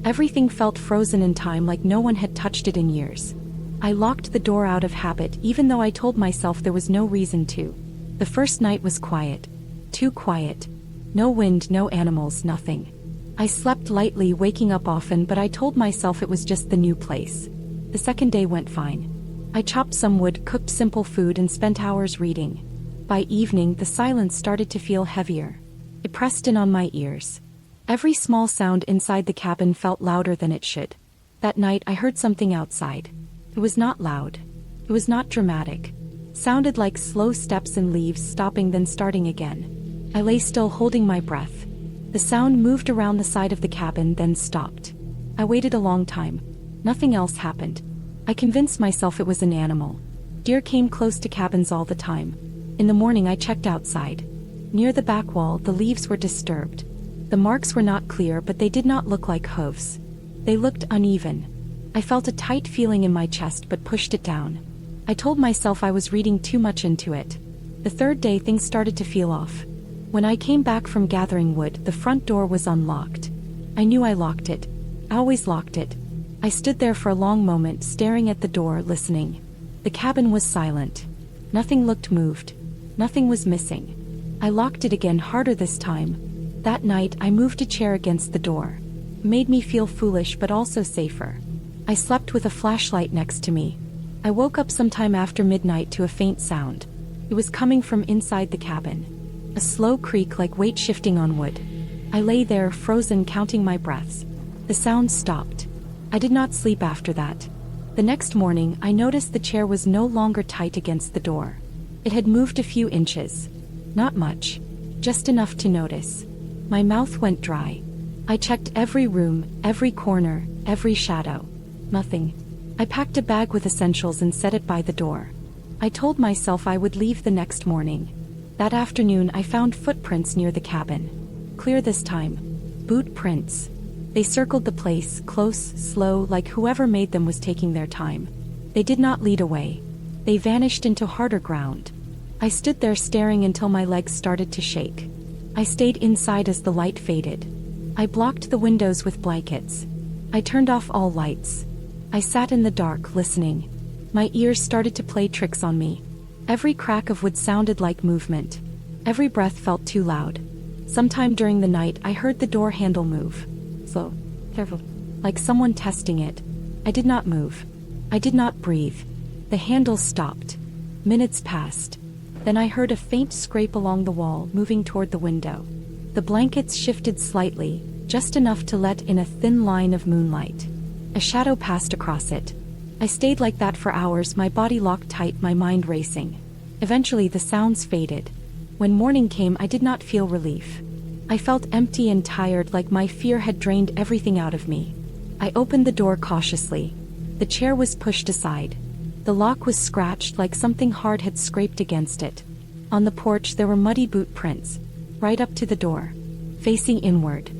Everything felt frozen in time, like no one had touched it in years. I locked the door out of habit, even though I told myself there was no reason to. The first night was quiet. Too quiet. No wind, no animals, nothing. I slept lightly, waking up often, but I told myself it was just the new place. The second day went fine. I chopped some wood, cooked simple food, and spent hours reading. By evening, the silence started to feel heavier. It pressed in on my ears. Every small sound inside the cabin felt louder than it should. That night, I heard something outside. It was not loud. It was not dramatic. Sounded like slow steps in leaves, stopping then starting again. I lay still, holding my breath. The sound moved around the side of the cabin, then stopped. I waited a long time. Nothing else happened. I convinced myself it was an animal. Deer came close to cabins all the time. In the morning, I checked outside. Near the back wall, the leaves were disturbed. The marks were not clear, but they did not look like hooves. They looked uneven. I felt a tight feeling in my chest but pushed it down. I told myself I was reading too much into it. The third day, things started to feel off. When I came back from gathering wood, the front door was unlocked. I knew I locked it. I always locked it. I stood there for a long moment, staring at the door, listening. The cabin was silent. Nothing looked moved. Nothing was missing. I locked it again, harder this time. That night, I moved a chair against the door. It made me feel foolish but also safer. I slept with a flashlight next to me. I woke up sometime after midnight to a faint sound. It was coming from inside the cabin. A slow creak like weight shifting on wood. I lay there, frozen, counting my breaths. The sound stopped. I did not sleep after that. The next morning, I noticed the chair was no longer tight against the door. It had moved a few inches. Not much. Just enough to notice. My mouth went dry. I checked every room, every corner, every shadow. Nothing. I packed a bag with essentials and set it by the door. I told myself I would leave the next morning. That afternoon, I found footprints near the cabin. Clear this time. Boot prints. They circled the place, close, slow, like whoever made them was taking their time. They did not lead away. They vanished into harder ground. I stood there staring until my legs started to shake. I stayed inside as the light faded. I blocked the windows with blankets. I turned off all lights. I sat in the dark, listening. My ears started to play tricks on me. Every crack of wood sounded like movement. Every breath felt too loud. Sometime during the night, I heard the door handle move. Slow, careful, like someone testing it. I did not move. I did not breathe. The handle stopped. Minutes passed. Then I heard a faint scrape along the wall, moving toward the window. The blankets shifted slightly, just enough to let in a thin line of moonlight. A shadow passed across it. I stayed like that for hours, my body locked tight, my mind racing. Eventually, the sounds faded. When morning came, I did not feel relief. I felt empty and tired, like my fear had drained everything out of me. I opened the door cautiously. The chair was pushed aside. The lock was scratched, like something hard had scraped against it. On the porch, there were muddy boot prints, right up to the door, facing inward.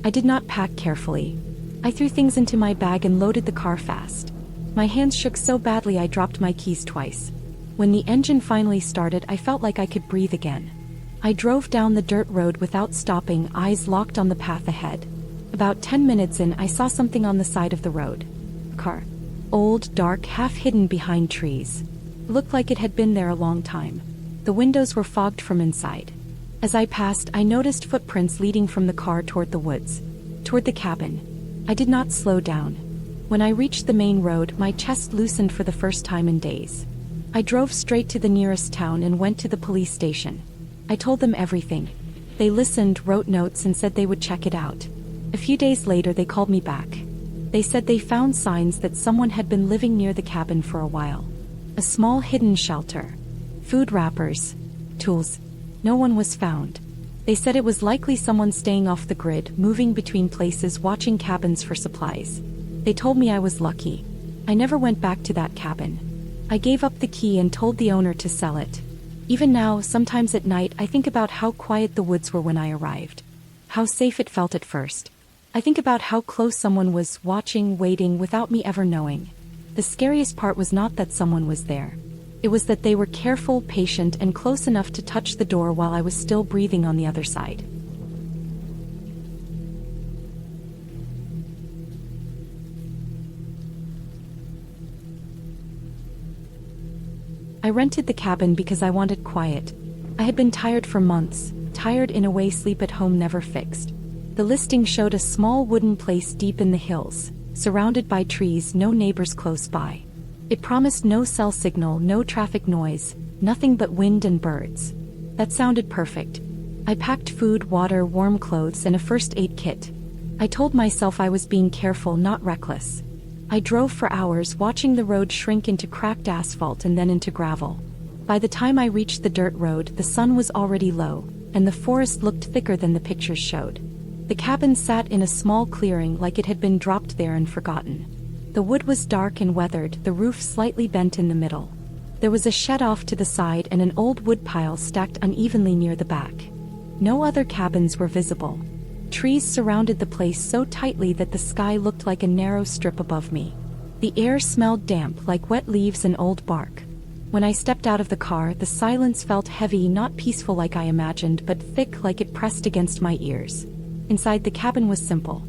I did not pack carefully. I threw things into my bag and loaded the car fast. My hands shook so badly I dropped my keys twice. When the engine finally started, I felt like I could breathe again. I drove down the dirt road without stopping, eyes locked on the path ahead. About 10 minutes in, I saw something on the side of the road. A car. Old, dark, half hidden behind trees. It looked like it had been there a long time. The windows were fogged from inside. As I passed, I noticed footprints leading from the car toward the woods, toward the cabin. I did not slow down. When I reached the main road, my chest loosened for the first time in days. I drove straight to the nearest town and went to the police station. I told them everything. They listened, wrote notes, and said they would check it out. A few days later, they called me back. They said they found signs that someone had been living near the cabin for a while. A small hidden shelter. Food wrappers. Tools. No one was found. They said it was likely someone staying off the grid, moving between places, watching cabins for supplies. They told me I was lucky. I never went back to that cabin. I gave up the key and told the owner to sell it. Even now, sometimes at night I think about how quiet the woods were when I arrived. How safe it felt at first. I think about how close someone was, watching, waiting, without me ever knowing. The scariest part was not that someone was there. It was that they were careful, patient, and close enough to touch the door while I was still breathing on the other side. I rented the cabin because I wanted quiet. I had been tired for months, tired in a way sleep at home never fixed. The listing showed a small wooden place deep in the hills, surrounded by trees, no neighbors close by. It promised no cell signal, no traffic noise, nothing but wind and birds. That sounded perfect. I packed food, water, warm clothes, and a first aid kit. I told myself I was being careful, not reckless. I drove for hours, watching the road shrink into cracked asphalt and then into gravel. By the time I reached the dirt road, the sun was already low, and the forest looked thicker than the pictures showed. The cabin sat in a small clearing like it had been dropped there and forgotten. The wood was dark and weathered, the roof slightly bent in the middle. There was a shed off to the side and an old wood pile stacked unevenly near the back. No other cabins were visible. Trees surrounded the place so tightly that the sky looked like a narrow strip above me. The air smelled damp, like wet leaves and old bark. When I stepped out of the car, the silence felt heavy, not peaceful like I imagined, but thick, like it pressed against my ears. Inside, the cabin was simple.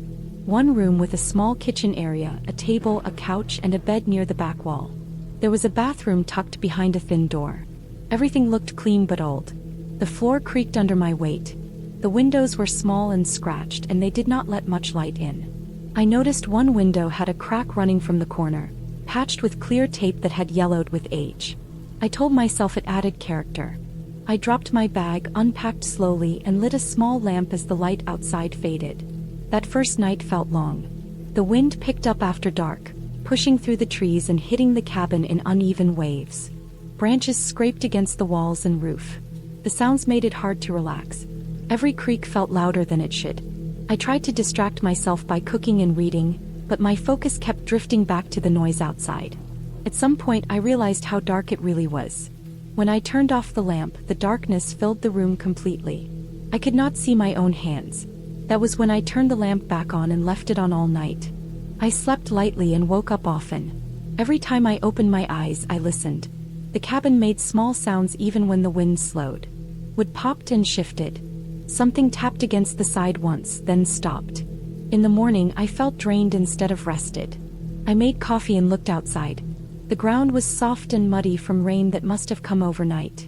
One room with a small kitchen area, a table, a couch, and a bed near the back wall. There was a bathroom tucked behind a thin door. Everything looked clean but old. The floor creaked under my weight. The windows were small and scratched, and they did not let much light in. I noticed one window had a crack running from the corner, patched with clear tape that had yellowed with age. I told myself it added character. I dropped my bag, unpacked slowly, and lit a small lamp as the light outside faded. That first night felt long. The wind picked up after dark, pushing through the trees and hitting the cabin in uneven waves. Branches scraped against the walls and roof. The sounds made it hard to relax. Every creak felt louder than it should. I tried to distract myself by cooking and reading, but my focus kept drifting back to the noise outside. At some point, I realized how dark it really was. When I turned off the lamp, the darkness filled the room completely. I could not see my own hands. That was when I turned the lamp back on and left it on all night. I slept lightly and woke up often. Every time I opened my eyes, I listened. The cabin made small sounds even when the wind slowed. Wood popped and shifted. Something tapped against the side once, then stopped. In the morning, I felt drained instead of rested. I made coffee and looked outside. The ground was soft and muddy from rain that must have come overnight.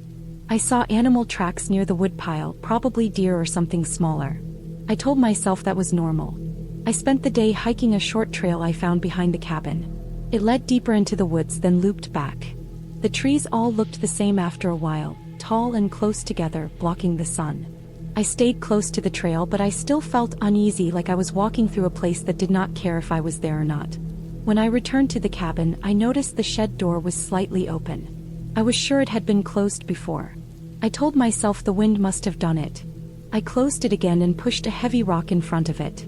I saw animal tracks near the wood pile, probably deer or something smaller. I told myself that was normal. I spent the day hiking a short trail I found behind the cabin. It led deeper into the woods, then looped back. The trees all looked the same after a while, tall and close together, blocking the sun. I stayed close to the trail, but I still felt uneasy, like I was walking through a place that did not care if I was there or not. When I returned to the cabin, I noticed the shed door was slightly open. I was sure it had been closed before. I told myself the wind must have done it. I closed it again and pushed a heavy rock in front of it.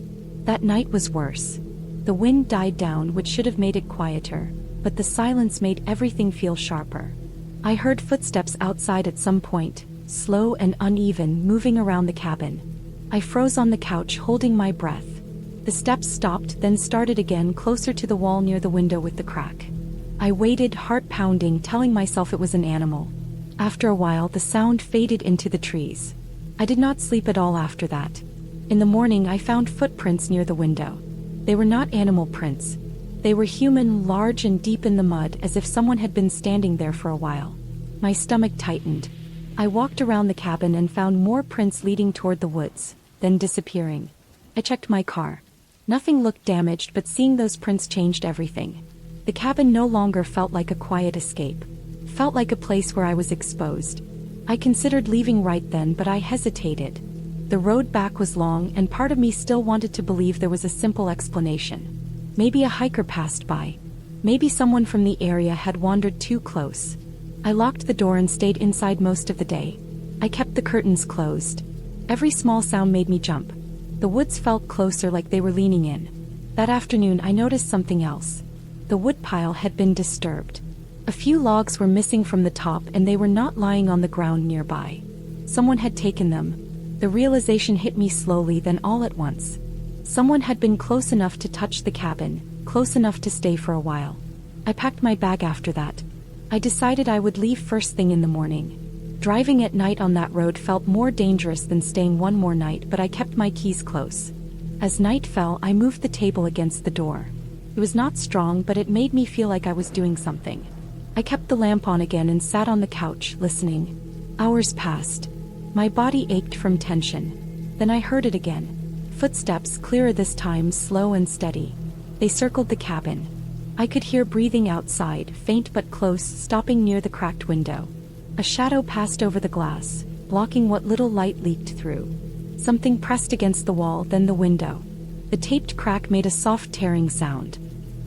That night was worse. The wind died down, which should have made it quieter, but the silence made everything feel sharper. I heard footsteps outside at some point, slow and uneven, moving around the cabin. I froze on the couch, holding my breath. The steps stopped, then started again, closer to the wall near the window with the crack. I waited, heart pounding, telling myself it was an animal. After a while, the sound faded into the trees. I did not sleep at all after that. In the morning, I found footprints near the window. They were not animal prints. They were human, large and deep in the mud, as if someone had been standing there for a while. My stomach tightened. I walked around the cabin and found more prints leading toward the woods, then disappearing. I checked my car. Nothing looked damaged, but seeing those prints changed everything. The cabin no longer felt like a quiet escape. It felt like a place where I was exposed. I considered leaving right then, but I hesitated. The road back was long, and part of me still wanted to believe there was a simple explanation. Maybe a hiker passed by. Maybe someone from the area had wandered too close. I locked the door and stayed inside most of the day. I kept the curtains closed. Every small sound made me jump. The woods felt closer, like they were leaning in. That afternoon, I noticed something else. The woodpile had been disturbed. A few logs were missing from the top and they were not lying on the ground nearby. Someone had taken them. The realization hit me slowly, then all at once. Someone had been close enough to touch the cabin, close enough to stay for a while. I packed my bag after that. I decided I would leave first thing in the morning. Driving at night on that road felt more dangerous than staying one more night, but I kept my keys close. As night fell, I moved the table against the door. It was not strong, but it made me feel like I was doing something. I kept the lamp on again and sat on the couch, listening. Hours passed. My body ached from tension. Then I heard it again. Footsteps, clearer this time, slow and steady. They circled the cabin. I could hear breathing outside, faint but close, stopping near the cracked window. A shadow passed over the glass, blocking what little light leaked through. Something pressed against the wall, then the window. The taped crack made a soft tearing sound.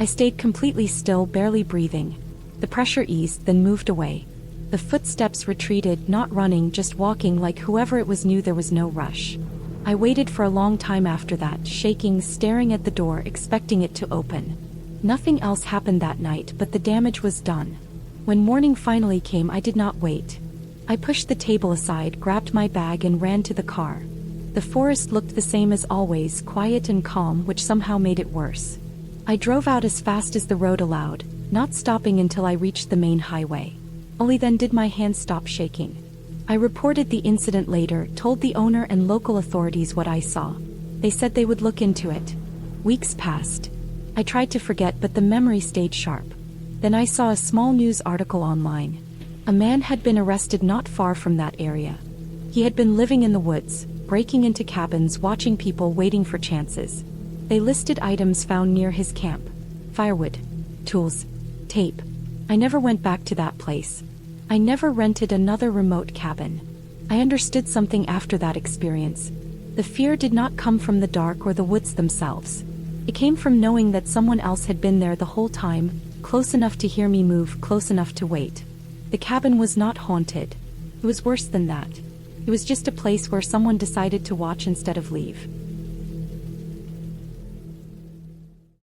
I stayed completely still, barely breathing. The pressure eased, then moved away. The footsteps retreated, not running, just walking, like whoever it was knew there was no rush. I waited for a long time after that, shaking, staring at the door, expecting it to open. Nothing else happened that night, but the damage was done. When morning finally came, I did not wait. I pushed the table aside, grabbed my bag and ran to the car. The forest looked the same as always, quiet and calm, which somehow made it worse. I drove out as fast as the road allowed, not stopping until I reached the main highway. Only then did my hands stop shaking. I reported the incident later, told the owner and local authorities what I saw. They said they would look into it. Weeks passed. I tried to forget, but the memory stayed sharp. Then I saw a small news article online. A man had been arrested not far from that area. He had been living in the woods, breaking into cabins, watching people, waiting for chances. They listed items found near his camp: firewood, tools, tape. I never went back to that place. I never rented another remote cabin. I understood something after that experience. The fear did not come from the dark or the woods themselves. It came from knowing that someone else had been there the whole time, close enough to hear me move, close enough to wait. The cabin was not haunted. It was worse than that. It was just a place where someone decided to watch instead of leave.